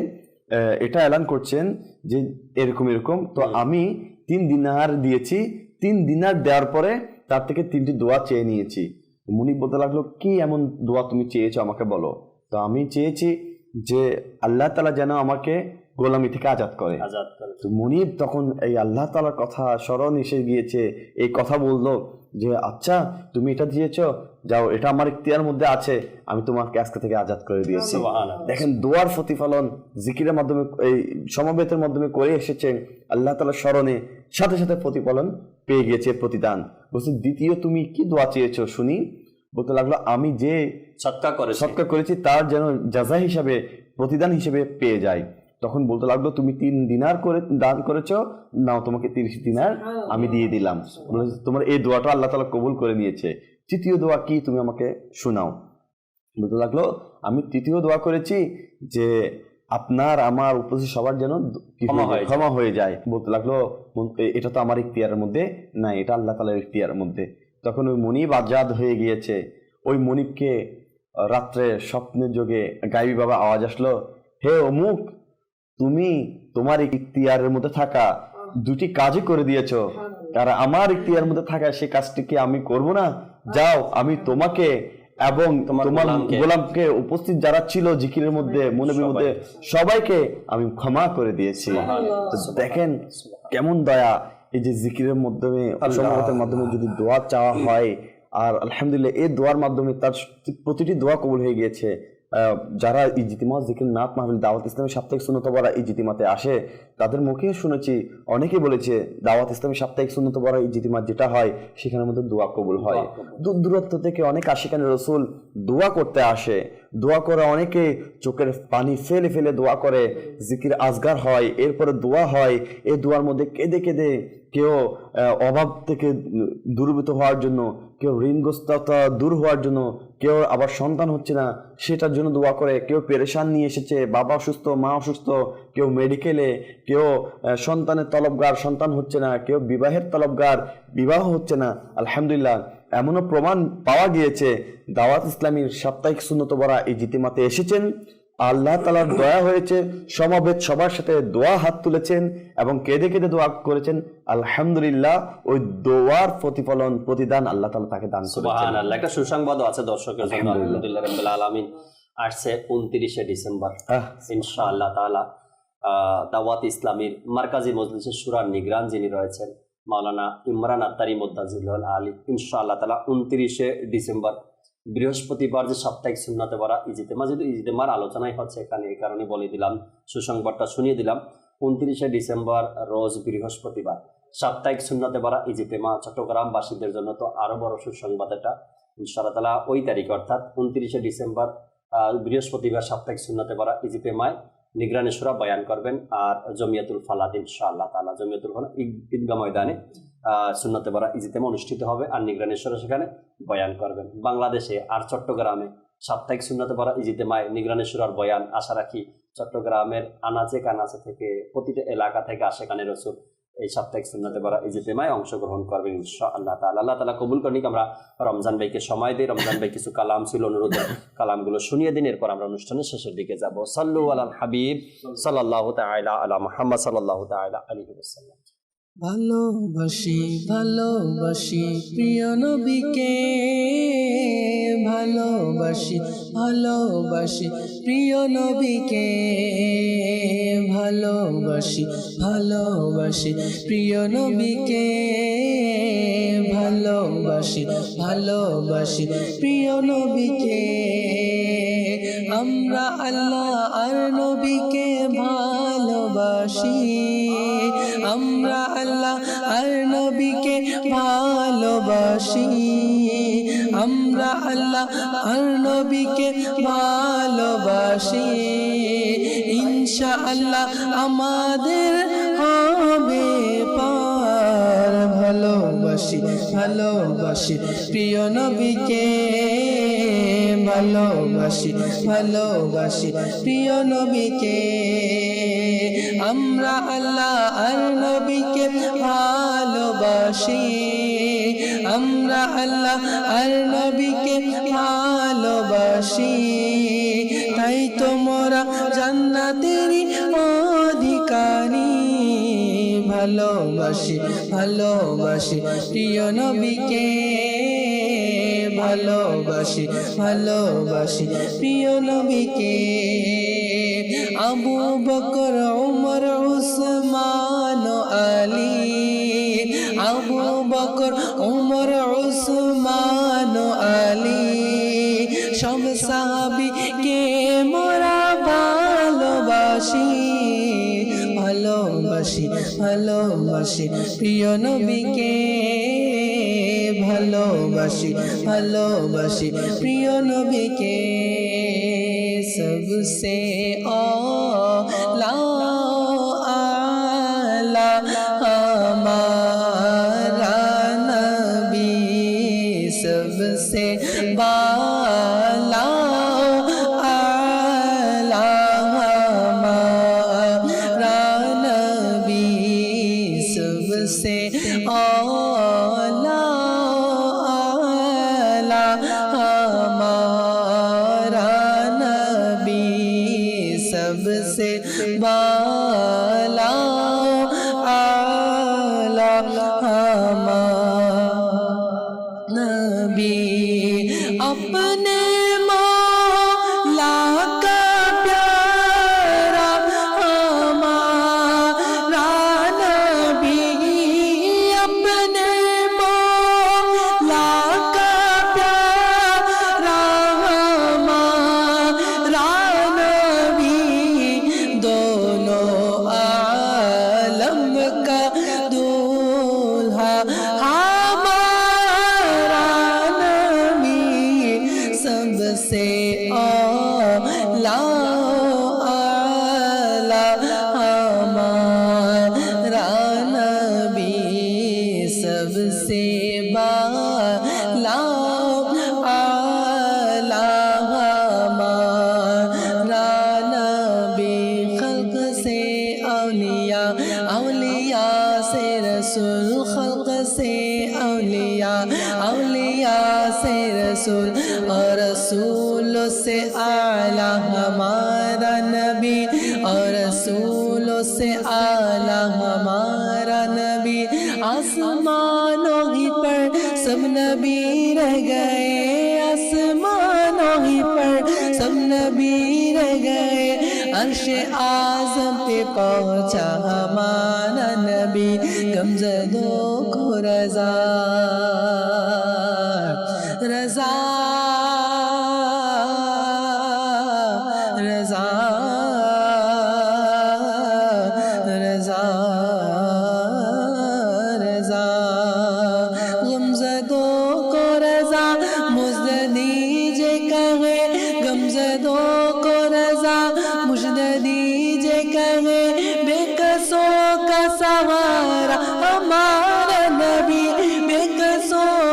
এটা এলান করছেন যে এরকম এরকম। তো আমি 3 দিনার দিয়েছি, 3 দিনার দেওয়ার পরে তার থেকে 3টি দোয়া চেয়ে নিয়েছি। মুনিব বলতে লাগলো, কি এমন দোয়া তুমি চেয়েছো আমাকে বলো। তো আমি চেয়েছি যে আল্লাহ তাআলা যেন আমাকে গোলামি থেকে আজাদ করে। তো মুনিব তখন এই আল্লাহ তাআলার কথা স্মরণ এসে গিয়েছে, এই কথা বললো যে আচ্ছা তুমি এটা দিয়েছো, যাও, এটা আমার ইখতিয়ার মধ্যে আছে, আমি তোমাকে আজকে থেকে আজাদ করে দিয়েছি। দেখেন দোয়ার প্রতিফলন জিকিরের মাধ্যমে, এই সমাবেতের মাধ্যমে করে এসেছেন, আল্লাহ তাআলার স্মরণে সাথে সাথে প্রতিফলন পেয়ে গিয়েছে, প্রতিদান। বলছে দ্বিতীয় তুমি কি দোয়া চেয়েছো শুনি। বলতে লাগলো, আমি যে সৎকার করেছি তার যেন জাযা হিসাবে, প্রতিদান হিসেবে পেয়ে যায়। তখন বলতে লাগলো, তুমি 3 দিনার করে দান করেছো, নাও তোমাকে 30 দিনার আমি দিয়ে দিলাম। তোমার এই দোয়াটা আল্লাহ তাআলা কবুল করে নিয়েছে। তৃতীয় দোয়া কি তুমি আমাকে শোনাও। বলতে লাগলো, আমি তৃতীয় দোয়া করেছি যে আপনার আমার উপস্থিত সবার যেন ক্ষমা হয়ে যায়। বলতে লাগলো, এটা তো আমার ইখতিয়ারের মধ্যে না, এটা আল্লাহ তাআলার ইখতিয়ারের মধ্যে। তখন ওই মুনিব আজাদ হয়ে গিয়েছে। ওই মুনিবকে রাত্রে স্বপ্নের যোগে গায়েবী বাবা আওয়াজ আসলো, হে অমুক, তুমি তোমার ইখতিয়ারের মধ্যে থাকা 2টি কাজই করে দিয়েছো, আর আমার ইখতিয়ারের মধ্যে থাকা সেই কাজটি কি আমি করব না? যাও, আমি তোমাকে এবং তোমার গোলামকে উপস্থিত যারা ছিল জিকিরের মধ্যে, মুনিবের মধ্যে সবাইকে আমি ক্ষমা করে দিয়েছি। দেখেন কেমন দয়া, এই যে জিকিরের মাধ্যমে, সমাবেতের মাধ্যমে যদি দোয়া চাওয়া হয়, আর আলহামদুলিল্লাহ এই দোয়ার মাধ্যমে তার প্রতিটি দোয়া কবুল হয়ে গিয়েছে। যারা ইজতিমা জিকির নাত মাহফিল দাওয়াত ইসলামী সাপ্তাহিক সুন্নত বরা ইজতিমাতে আসে, তাদের মুখে শুনেছি অনেকেই বলেছে দাওয়াত ইসলামী সাপ্তাহিক সুন্নত বরা ইজতিমা যেটা হয় সেখানের মধ্যে দোয়া কবুল হয়। দূর দূরান্ত থেকে অনেক আশিকানে রসুল দোয়া করতে আসে, দোয়া করে অনেকে চোখের পানি ফেলে ফেলে দোয়া করে, জিকির আজগার হয়, এরপরে দোয়া হয়। এই দোয়ার মধ্যে কেঁদে কেঁদে কেউ অভাব থেকে দূরীভূত হওয়ার জন্য, কেউ ঋণগ্রস্ততা দূর হওয়ার জন্য, কেউ আবার সন্তান হচ্ছে না সেটার জন্য দোয়া করে, কেউ পেরেশান নিয়ে এসেছে, বাবা অসুস্থ, মা অসুস্থ, কেউ মেডিকেলে, কেউ সন্তানের তলবগার, সন্তান হচ্ছে না, কেউ বিবাহের তলবগার, বিবাহ হচ্ছে না। আলহামদুলিল্লাহ এমনও প্রমাণ পাওয়া গিয়েছে দাওয়াত ইসলামীর সাপ্তাহিক সুন্নত বরা এই জিতিমাতে এসেছেন, আল্লাহ তাআলার দয়া হয়েছে, সমাবেত সবার সাথে দোয়া হাত তুলেছেন এবং কেঁদে কেঁদে দোয়া করেছেন। আলহামদুলিল্লাহ ওই দোয়ার প্রতিফলন, প্রতিদান আল্লাহ তাআলা তাকে দান করেছেন। সুবহানাল্লাহ। একটা সুসংবাদও আছে দর্শকের জন্য। আলহামদুলিল্লাহ রাব্বিল আলামিন। আসছে 29শে ডিসেম্বর ইনশাআল্লাহ তাআলা দাওয়াত ইসলামীর মারকাজি মজলিসের শুরার নিগরান যিনি রয়েছেন মাওলানা ইমরান আত্তারি মুদ্দাজিলুল আলী, ইনশাআল্লাহ তাআলা 29শে ডিসেম্বর বৃহস্পতিবার যে সাপ্তাহিক সুন্নাতে ভরা ইজতিমা, যেহেতু ইজতিমার আলোচনাই হচ্ছে এখানে, এই কারণে বলে দিলাম, সুসংবাদটা শুনিয়ে দিলাম। 29শে ডিসেম্বর রোজ বৃহস্পতিবার সাপ্তাহিক সুন্নাতে ভরা ইজতিমা চট্টগ্রামবাসীদের জন্য তো আরো বড় সুসংবাদ এটা। ইনশাআল্লাহ তাআলা ওই তারিখে অর্থাৎ 29শে ডিসেম্বর বৃহস্পতিবার সাপ্তাহিক সুন্নাতে ভরা ইজতিমায় নিগরানি সূরা বয়ান করবেন আর জমিয়াতুল ফালাত ইনশাআল্লাহ তাআলা জমিয়াতুল ফালাত ঈদগাহ ময়দানে সুন্নাতে ভরা ইজতিমা অনুষ্ঠিত হবে আর নিগরানি সূরা সেখানে বয়ান করবেন। বাংলাদেশে আর চট্টগ্রামে সাপ্তাহিক সুন্নাতে ভরা ইজতিমায় নিগরানি সূরার বয়ান আশা রাখি চট্টগ্রামের আনাচে কানাচে থেকে, প্রতিটা এলাকা থেকে আশেকানে রাসূল এই সাপ্তাহিক সুন্নাতে ভরা ইজতিমায় অংশগ্রহণ করবেন ইনশাআল্লাহ তাআলা। আল্লাহ তাআলা কবুল করেন। আমরা রমজান ভাইকে সময় দিই, রমজান ভাই কিছু কালাম ছিল, অনুরোধ কালামগুলো শুনিয়ে দিন, এরপর আমরা অনুষ্ঠানের শেষের দিকে যাব। সাল্লু আলাল হাবিব সাল্লাল্লাহু তাআলা আলা মুহাম্মদ সাল্লাল্লাহু তাআলা আলাইহি ওয়াসাল্লাম। ভালোবাসি ভালোবাসি প্রিয় নবীকে, ভালোবাসি ভালোবাসি প্রিয় নবীকে, ভালোবাসি ভালোবাসি প্রিয় নবীকে, ভালোবাসি ভালোবাসি প্রিয় নবীকে। আমরা আল্লাহ আর নবীকে ভালোবাসি, আমরা আল্লাহ আর নবীকে ভালোবাসি, আমরা আল্লাহ আর নবীকে ভালোবাসি। ইনশাআল্লাহ আমাদের হবে পার। ভালোবাসি ভালোবাসি প্রিয় নবীকে, ভালোবাসি ভালোবাসি প্রিয় নবীকে। আমরা আল্লাহ আর নবীকে ভালোবাসি, আমরা আল্লাহ আর নবীকে ভালোবাসি। তাই তোমরা জান্নাতেরই অধিকারী। ভালোবাসি ভালোবাসি প্রিয় নবীকে, ভালোবাসি ভালোবাসি প্রিয় নবীকে। আবু বকর উমর উসমান আলী, আবু বকর উমর উসমান আলী, সব সাহাবীকে মোরা ভালোবাসি। ভালোবাসি ভালোবাসি প্রিয় নবীকে, ভালোবাসি ভালোবাসি প্রিয় নবীকে। सबसे आला आला हमारा नबी, सबसे बाला आला हमारा नबी, सबसे आला आला हमारा नबी, सबसे बाला आला हमारा नबी। अपने मौला का प्यारा हमारा नबी, अपने मौला का प्यारा हमारा नबी, दोनों आलम का दूल्हा हमारा नबी, सबसे आला आला हमारा नबी, सबसे बाला आला हमारा नबी। खल्क से औलिया, औलिया से रसूल, खल्क से औलिया, औलिया से रसूल, और रसूलों से आला हमारा नबी, और रसूलों से आला हमारा नबी। आसमानों ही पर सब नबी रह गए, आसमानों ही पर सब नबी रह गए। अर्श आज़म पे पहुँचा हमारा नबी, गमज़दों को रज़ा रज़ा रज़ा रज़ा रज़ा, गमज़दों को रज़ा मुझद दीजिए कहे, गमज़दों को रज़ा मुझद दीजिए कहे। बेकसों का सहारा हमारा नबी, बेकसों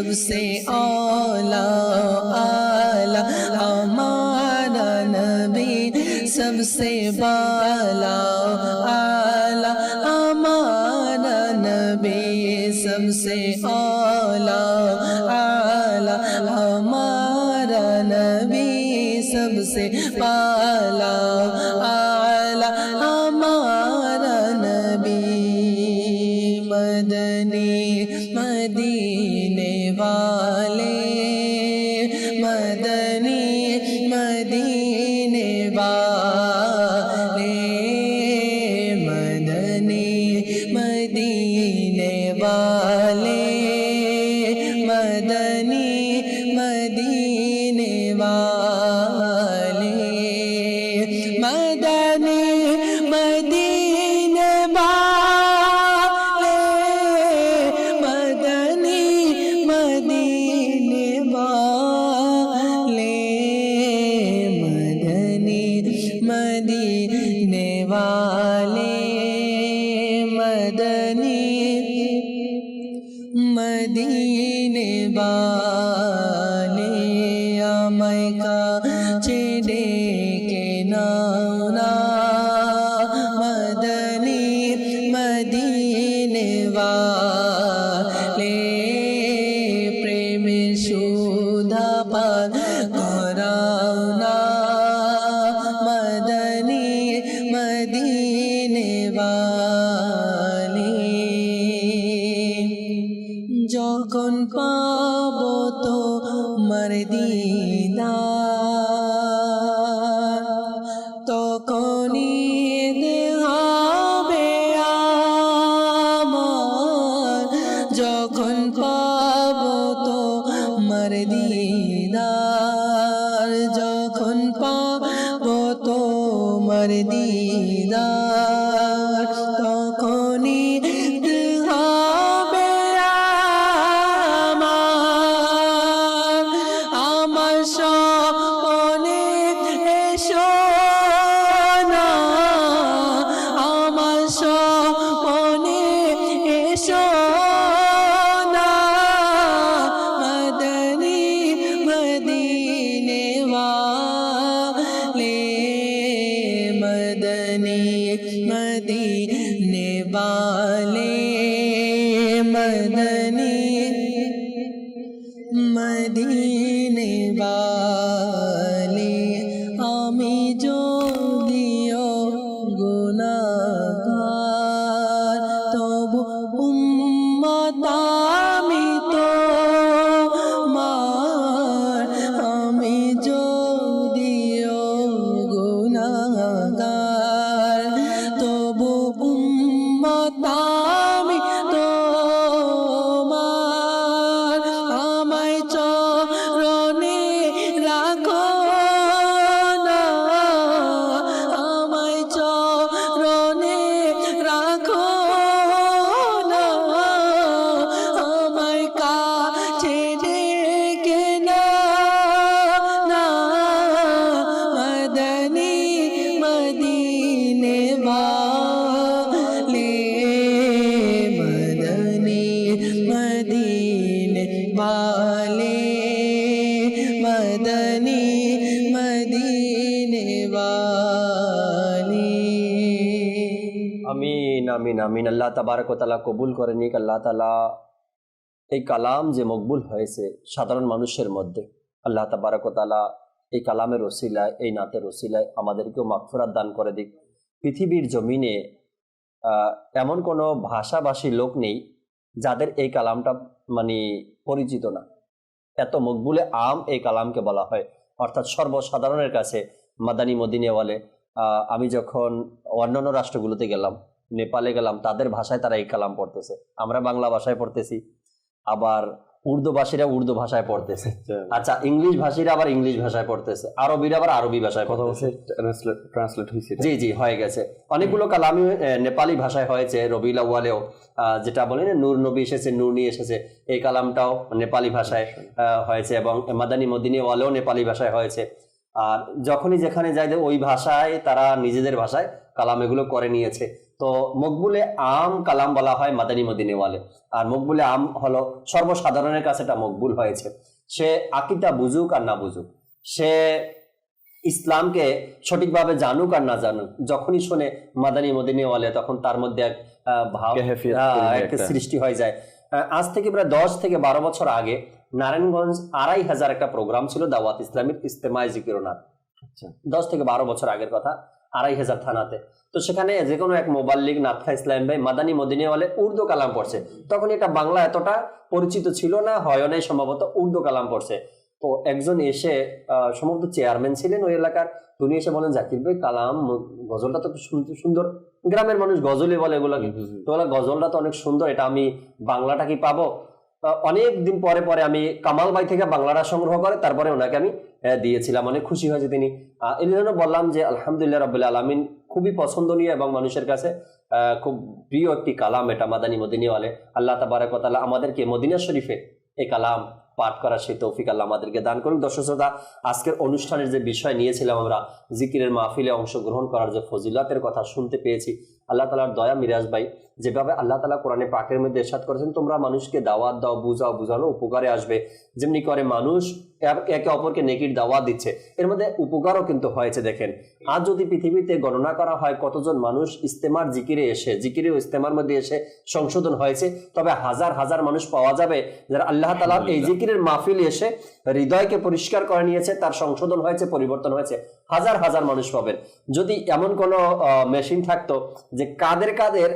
सबसे औला आला हमारा नबी सबसे बाला आला हमारा नबी सबसे औला आला हमारा नबी सबसे बाला आला हमारा नबी मदनी मदीने वाले मदनी मदीने वाले मदनी मदीने वाले मदनी मदीने वाले मदनी मदीने वाले मदनी मदीने वाले मदनी मदीने वाले मदनी मदीने वाले আমায় কাছে ডেকে নাও না মদনী মদীনে वाले প্রেমের সুধা পান করাও না মদনী মদীনে वाले যখন পাবো তো দিদার তখনই হবে আমার যখন পাবো তো দিদার যখন পাবো তো দিদার তখনই হবে আমার স্বপনে এসো না আমার স্বপনে এসো না মদনী মদীনে वाले मदनी मदीने वाले मदनी मदीने वाले আমি যদিও গুনাহগার তবু উম্মত আমি তোমার আমি যদিও গুনাহগার তবু উম্মত আমি তোমার আমায় চরণে রাখো না আমায় চরণে রাখো না আমায় কাছে ডেকে নাও না মদনী মদীনে वाले मदनी मदीने वाले मदनी मदीने वाले আমিন আমিন আমিন। আল্লাহ তাবারক ওয়া তাআলা কবুল করে নিক। আল্লাহ তাআলা এই কালাম যে মকবুল হয়েছে সাধারণ মানুষের মধ্যে, আল্লাহ তাবারক ওয়া তাআলা এই কালামের ওসিলায় এই নাতের ওসিলায় আমাদেরকেও মাগফিরাত দান করে দিক। পৃথিবীর জমিনে এমন কোনো ভাষাভাষী লোক নেই যাদের এই কালামটা পরিচিত না। এত মকবুলে আম এই কালামকে বলা হয়, অর্থাৎ সর্বসাধারণের কাছে মাদানী মদিনাওয়ালে। আমি যখন অন্যান্য রাষ্ট্রগুলোতে গেলাম, নেপালে গেলাম, তাদের ভাষায় তারা এই কালাম পড়তেছে, আমরা বাংলা ভাষায় পড়তেছি, আবার উর্দু ভাষীরা উর্দু ভাষায় পড়তেছে, আচ্ছা ইংলিশ ভাষীরা আবার ইংলিশ ভাষায় পড়তেছে, আরবিরা আবার আরবি ভাষায় পড়তেছে। ট্রান্সলেট হয়েছে, জি জি হয়ে গেছে। অনেকগুলো কালামই নেপালি ভাষায় হয়েছে। রবিউল আউয়ালেও যেটা বলে না নূর নবী এসেছে, নূর নিয়ে এসেছে, এই কালামটাও নেপালি ভাষায় হয়েছে, এবং মাদানী মদিনাওয়ালেও নেপালি ভাষায় হয়েছে। আর যখনই যেখানে যায় ওই ভাষায় তারা নিজেদের ভাষায় কালাম এগুলো করে নিয়েছে। তো মকবুলে আম কালাম বলা হয় মাদানী মদিনেওয়ালে, আর মকবুলে আম হলো সর্বসাধারণের কাছে এটা মকবুল হয়েছে। সে আকিদা বুঝুক আর না বুঝুক, সে ইসলামকে সঠিকভাবে জানুক আর না জানুক, যখনই শোনে মাদানী মদিনেওয়ালে তখন তার মধ্যে এক ভাব একটা সৃষ্টি হয়ে যায়। আজ থেকে প্রায় 10 থেকে 12 বছর আগে নারায়ণগঞ্জ 2500 একটা প্রোগ্রাম ছিল দাওয়াত ইসলামিক ইস্তেমায় জিকিরনাথ। 10 থেকে 12 বছর আগের কথা, 2500 থানাতে। তো সেখানে যে কোনো এক মোবাল্লিগ নাথা ইসলাম ভাই মাদানী মদিনেওয়ালে উর্দু কালাম পড়ছে। তখন এটা বাংলা এতটা পরিচিত ছিল না, হয় নাই, সম্ভবত উর্দু কালাম পড়ছে। তো একজন এসে সম্ভবত চেয়ারম্যান ছিলেন ওই এলাকার, উনি এসে বলেন, জাকির ভাই কালাম গজলটা তো সুন্দর, গ্রামের মানুষ গজলই বলে এগুলোকে, তো গজলটা তো অনেক সুন্দর, এটা আমি বাংলাটা কি পাবো? অনেক দিন পরে আমি কামাল ভাই থেকে বাংলাটা সংগ্রহ করে তারপরে ওনাকে আমি দিয়েছিলাম। অনেক খুশি হয়েছে তিনি। এই জন্য বললাম যে আলহামদুলিল্লাহ রাব্বিল আলামিন, খুবই পছন্দনীয় এবং মানুষের কাছে খুব প্রিয় একটি কালাম এটা মাদানী মদিনেওয়ালে। আল্লাহ তাবারক ওয়া তাআলা আমাদেরকে মদিনা শরীফে এই কালাম পাঠ করার সেই তৌফিক আল্লাহ আমাদেরকে দান করুন। দর্শক শ্রোতা, আজকের অনুষ্ঠানের যে বিষয় নিয়েছিলাম আমরা, জিকিরের মাহফিলে অংশগ্রহণ করার যে ফজিলতের কথা শুনতে পেয়েছি, আল্লাহ তাআলার দয়া। মিরাজ ভাই যেভাবে আল্লাহ তাআলা কোরআনে পাকের মধ্যে ইরশাদ করেছেন, তোমরা মানুষকে দাওয়াত দাও, বুঝাও, বুঝানো উপকারে আসবে। যেমনি করে মানুষ একে অপরকে নেকির দাওয়াত দিচ্ছে, এর মধ্যে উপকারও কিন্তু হয়েছে। দেখেন, আজ যদি পৃথিবীতে গণনা করা হয় কতজন মানুষ ইস্তেমার জিকিরে এসে, জিকিরে ও ইস্তেমার মধ্যে এসে সংশোধন হয়েছে, তবে হাজার হাজার মানুষ পাওয়া যাবে যারা আল্লাহ তাআলার এই জিকিরের মাহফিলে এসে হৃদয়কে পরিষ্কার করে নিয়েছে, তার সংশোধন হয়েছে, পরিবর্তন হয়েছে। হাজার হাজার মানুষ পাবেন। যদি এমন কোনো মেশিন থাকতো যে কাদের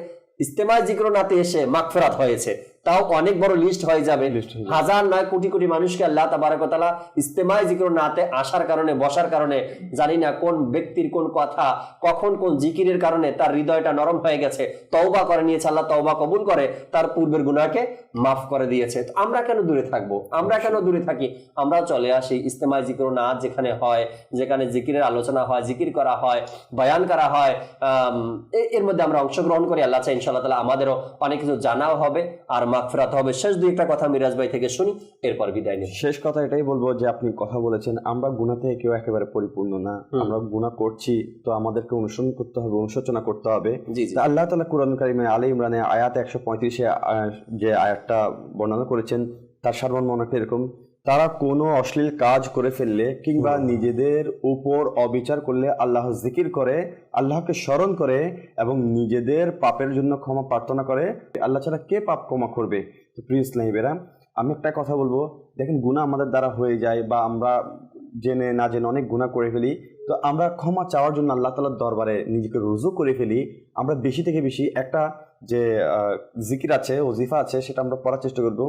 ইস্তেমায় জিকিরনাতে এসে মাগফিরাত হয়েছে, তাও অনেক বড় লিস্ট হয়ে যাবে। হাজার নয় কোটি কোটি মানুষকে আল্লাহ তাবারক ওয়া তাআলা ইস্তেমায় জিকিরনাতে আসার কারণে, বসার কারণে, জানি না কোন ব্যক্তির কোন কথা, কখন কোন জিকিরের কারণে তার হৃদয়টা নরম হয়ে গেছে, তওবা করে নিয়েছে, আল্লাহ তওবা কবুল করে তার পূর্বের গুনাহকে মাফ করে দিয়েছে। তো আমরা কেন দূরে থাকবো? আমরা কেন দূরে থাকি? আমরা চলে আসি ইস্তেমায় জিকিরনাত যেখানে হয়, যেখানে জিকিরের আলোচনা হয়, জিকির করা হয়, বয়ান করা হয়, এর মধ্যে আমরা অংশগ্রহণ করি। আল্লাহ চাই ইনশাআল্লাহ তাআলা আমাদেরও অনেক কিছু জানাও হবে আর মাগফিরাত হবে। শেষ দুই একটা কথা মিরাজ ভাই থেকে শুনি, এরপর বিদায় নিই। শেষ কথা এটাই বলবো যে আপনি কথা বলেছেন, আমরা গুনাহ থেকে কেউ একেবারে পরিপূর্ণ না, আমরা গুনাহ করছি, তো আমাদেরকে অনুসরণ করতে হবে, অনুশোচনা করতে হবে। আল্লাহ তাআলা কুরআন কারীমে আলে ইমরানে আয়াত 135-এ যে আয়াতটা বর্ণনা করেছেন, তার সারমর্ম অনেকটা এরকম: তারা কোনো অশ্লীল কাজ করে ফেললে কিংবা নিজেদের উপর অবিচার করলে আল্লাহ জিকির করে, আল্লাহকে স্মরণ করে এবং নিজেদের পাপের জন্য ক্ষমা প্রার্থনা করে, আল্লাহ ছাড়া কে পাপ ক্ষমা করবে? তো প্রিয় ইসলামীরা, আমি একটা কথা বলবো, দেখেন গুনাহ আমাদের দ্বারা হয়ে যায় বা আমরা জেনে না জেনে অনেক গুনাহ করে ফেলি, তো আমরা ক্ষমা চাওয়ার জন্য আল্লাহ তাআলার দরবারে নিজেকে রুজু করে ফেলি। আমরা বেশি থেকে বেশি একটা যে জিকির আছে, ওজিফা আছে, সেটা আমরা পড়ার চেষ্টা করব,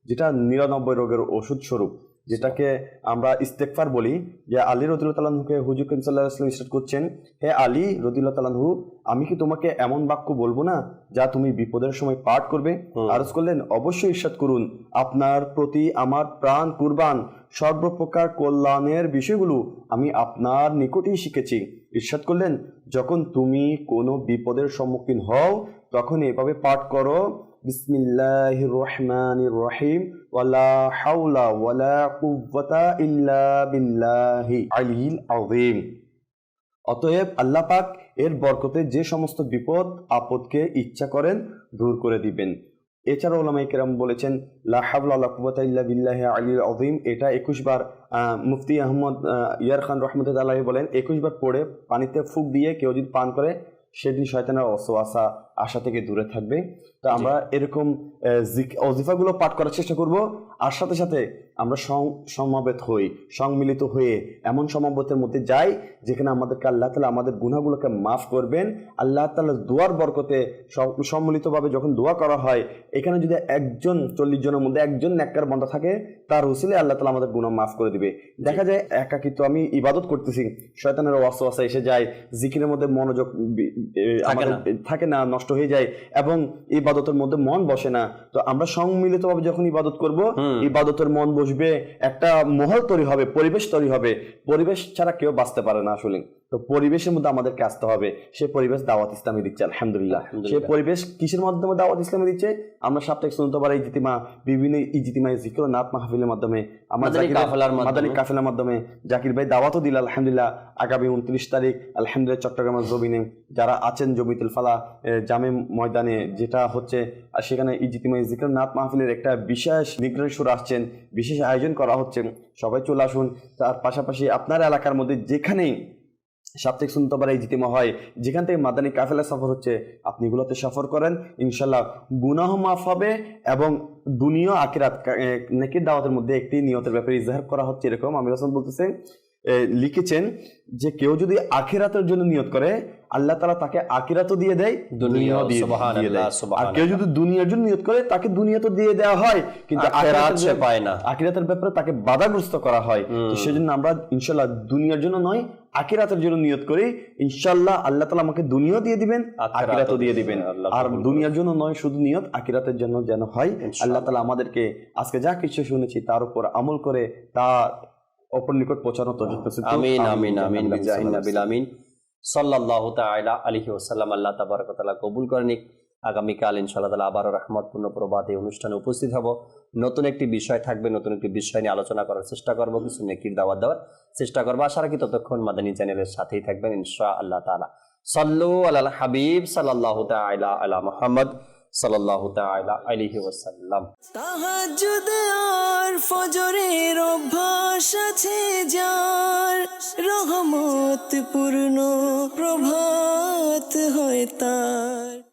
যেটা 99 রোগের ওষুধ স্বরূপ, যেটাকে আমরা ইস্তেগফার বলি। যে আলী রাদিয়াল্লাহু তাআলা আনহুকে হুজুর করিম সাল্লাল্লাহু আলাইহি ওয়াসাল্লাম ইরশাদ করছেন, হে আলী রাদিয়াল্লাহু তাআলা আনহু, আমি কি তোমাকে এমন বাক্য বলবো না যা তুমি বিপদের সময় পাঠ করবে? আরজ করলেন, অবশ্যই ইরশাদ করুন, আপনার প্রতি আমার প্রাণ কুরবান, সর্বপ্রকার কল্যাণের বিষয়গুলো আমি আপনার নিকটেই শিখেছি। ইরশাদ করলেন, যখন তুমি কোনো বিপদের সম্মুখীন হও তখন এভাবে পাঠ করো, বিসমিল্লাহির রহমানির রহিম, ওয়ালা হাওলা ওয়ালা কুওয়াতা ইল্লা বিল্লাহি আলিয়্যিল আযীম। অতএব আল্লাহ পাক এর বরকতে যে সমস্ত বিপদ আপদকে ইচ্ছা করেন দূর করে দিবেন। এছাড়াও উলামায়ে কেরাম বলেছেন, লা হাওলা ওয়ালা কুওয়াতা ইল্লা বিল্লাহি আলিয়্যিল আযীম, এটা 21 বার মুফতি আহমদ ইয়ার খান রহমতুল্লাহি আলাইহি বলেন, 21 বার পড়ে পানিতে ফুঁক দিয়ে কেউ যদি পান করে সেদিন শয়তানের ওয়াসওয়াসা আশা থেকে দূরে থাকবে। তো আমরা এরকম ওজিফাগুলো পাঠ করার চেষ্টা করব, আর সাথে সাথে আমরা সমাবেত হই, সম্মিলিত হয়ে এমন সমাবেতের মধ্যে যাই যেখানে আমাদেরকে আল্লাহ তাআলা আমাদের গুনাহগুলোকে মাফ করবেন। আল্লাহ তাআলার দোয়ার বরকতে সম্মিলিতভাবে যখন দোয়া করা হয়, এখানে যদি 40 জনের মধ্যে একজন নেককার বান্দা থাকে, তার উসিলে আল্লাহ তাআলা আমাদের গুনাহ মাফ করে দিবে। দেখা যায় একাকিত্ব, আমি ইবাদত করতেছি, শয়তানের ওয়াসওয়াসা এসে যায়, জিকিরের মধ্যে মনোযোগ আমাদের থাকে না, নষ্ট হয়ে যায় এবং ইবাদতের মধ্যে মন বসে না। তো আমরা সম্মিলিতভাবে যখন ইবাদত করব, ইবাদতের মন বসবে, বসবে, একটা মহল তৈরি হবে, পরিবেশ তৈরি হবে। পরিবেশ ছাড়া কেউ বাঁচতে পারে না আসলে। তো পরিবেশের মধ্যে আমাদেরকে আসতে হবে। সেই পরিবেশ দাওয়াত ইসলামী দিচ্ছে আলহামদুলিল্লাহ। সেই পরিবেশ কিসের মাধ্যমে দাওয়াত ইসলামী দিচ্ছে? আমরা সাপ্তাহিক সুন্নতবার ইজতিমা, বিভিন্ন ইজতিমায় জিকির ও নাত মাহফিলের মাধ্যমে, আমরা মাদানী কাফেলার মাধ্যমে জাকির ভাই দাওয়াতও দিল আলহামদুলিল্লাহ। আগামী 29 তারিখ আলহামদুলিল্লাহ চট্টগ্রামের জমিনে যারা আছেন জমিতুল ফালা জামে ময়দানে যেটা হচ্ছে, আর সেখানে ইজতিমায় জিকির নাত মাহফিলের একটা বিশেষ নিগ্রহ সুর আসছেন, বিশেষ আয়োজন করা হচ্ছে। সবাই চলে আসুন। তার পাশাপাশি আপনার এলাকার মধ্যে যেখানেই সাপ্তাহিক সুন্নতবার ইজতিমা হয়, যেখান থেকে মাদানী কাফেলা সফর হচ্ছে, আপনি এগুলোতে সফর করেন, ইনশাল্লাহ গুনাহ মাফ হবে এবং দুনিয়া আখিরাত নেকির দাওয়াতের মধ্যে একটি নিয়তের ব্যাপারে ইজহার করা হচ্ছে। এরকম আমির হাসান বলতেছেন, লিখেছেন যে কেউ যদি আখিরাতের জন্য নিয়ত করে, আল্লাহ তাআলা তাকে আখিরাতও দিয়ে দেয়, দুনিয়াও দিয়ে দেয়। আর কেউ যদি দুনিয়ার জন্য নিয়ত করে, তাকে দুনিয়া তো দিয়ে দেওয়া হয়, কিন্তু আখিরাত সে পায় না। আখিরাতের ব্যাপারে তাকে বাধাগ্রস্ত করা হয়। সেজন্য আমরা ইনশাল্লাহ দুনিয়ার জন্য নয়, আখিরাতের জন্য নিয়ত করি। ইনশাল্লাহ আল্লাহ তাআলা আমাকে দুনিয়াও দিয়ে দিবেন, আখিরাতও দিয়ে দিবেন। আর দুনিয়ার জন্য নয়, শুধু নিয়ত আখিরাতের জন্য যেন হয়। আল্লাহ তাআলা আমাদেরকে আজকে যা কিছু শুনেছি তার উপর আমল করে তা অপর নিকট পৌঁছানো তৌফিক নসিব করুন। আমিন আমিন আমিন বিজাহিন নাবিল আমিন সাল্লাল্লাহু তাআলা আলাইহি ওয়াসাল্লাম। আল্লাহ তাবারক ওয়া তাআলা কবুল করেন। আগামীকাল ইনশাআল্লাহ তাআলা আবারও রহমতপূর্ণ প্রভাতে অনুষ্ঠানে উপস্থিত হব। নতুন একটি বিষয় থাকবে, নতুন একটি বিষয় নিয়ে আলোচনা করার চেষ্টা করব, কিছু নেকির দাওয়াত দেওয়ার চেষ্টা করবো। আশা রাখি ততক্ষণ মাদানী চ্যানেলের সাথেই থাকবেন ইনশাআল্লাহ তাআলা। সাল্লু আলাল হাবিব সাল্লাল্লাহু তাআলা আলা মুহাম্মদ সাল্লাল্লাহু তাআলা আলাইহি ওয়াসাল্লাম। তাহাজ্জুদ আর ফজরের অভ্যাস আছে যার, রহমত পূর্ণ প্রভাত হয় তার।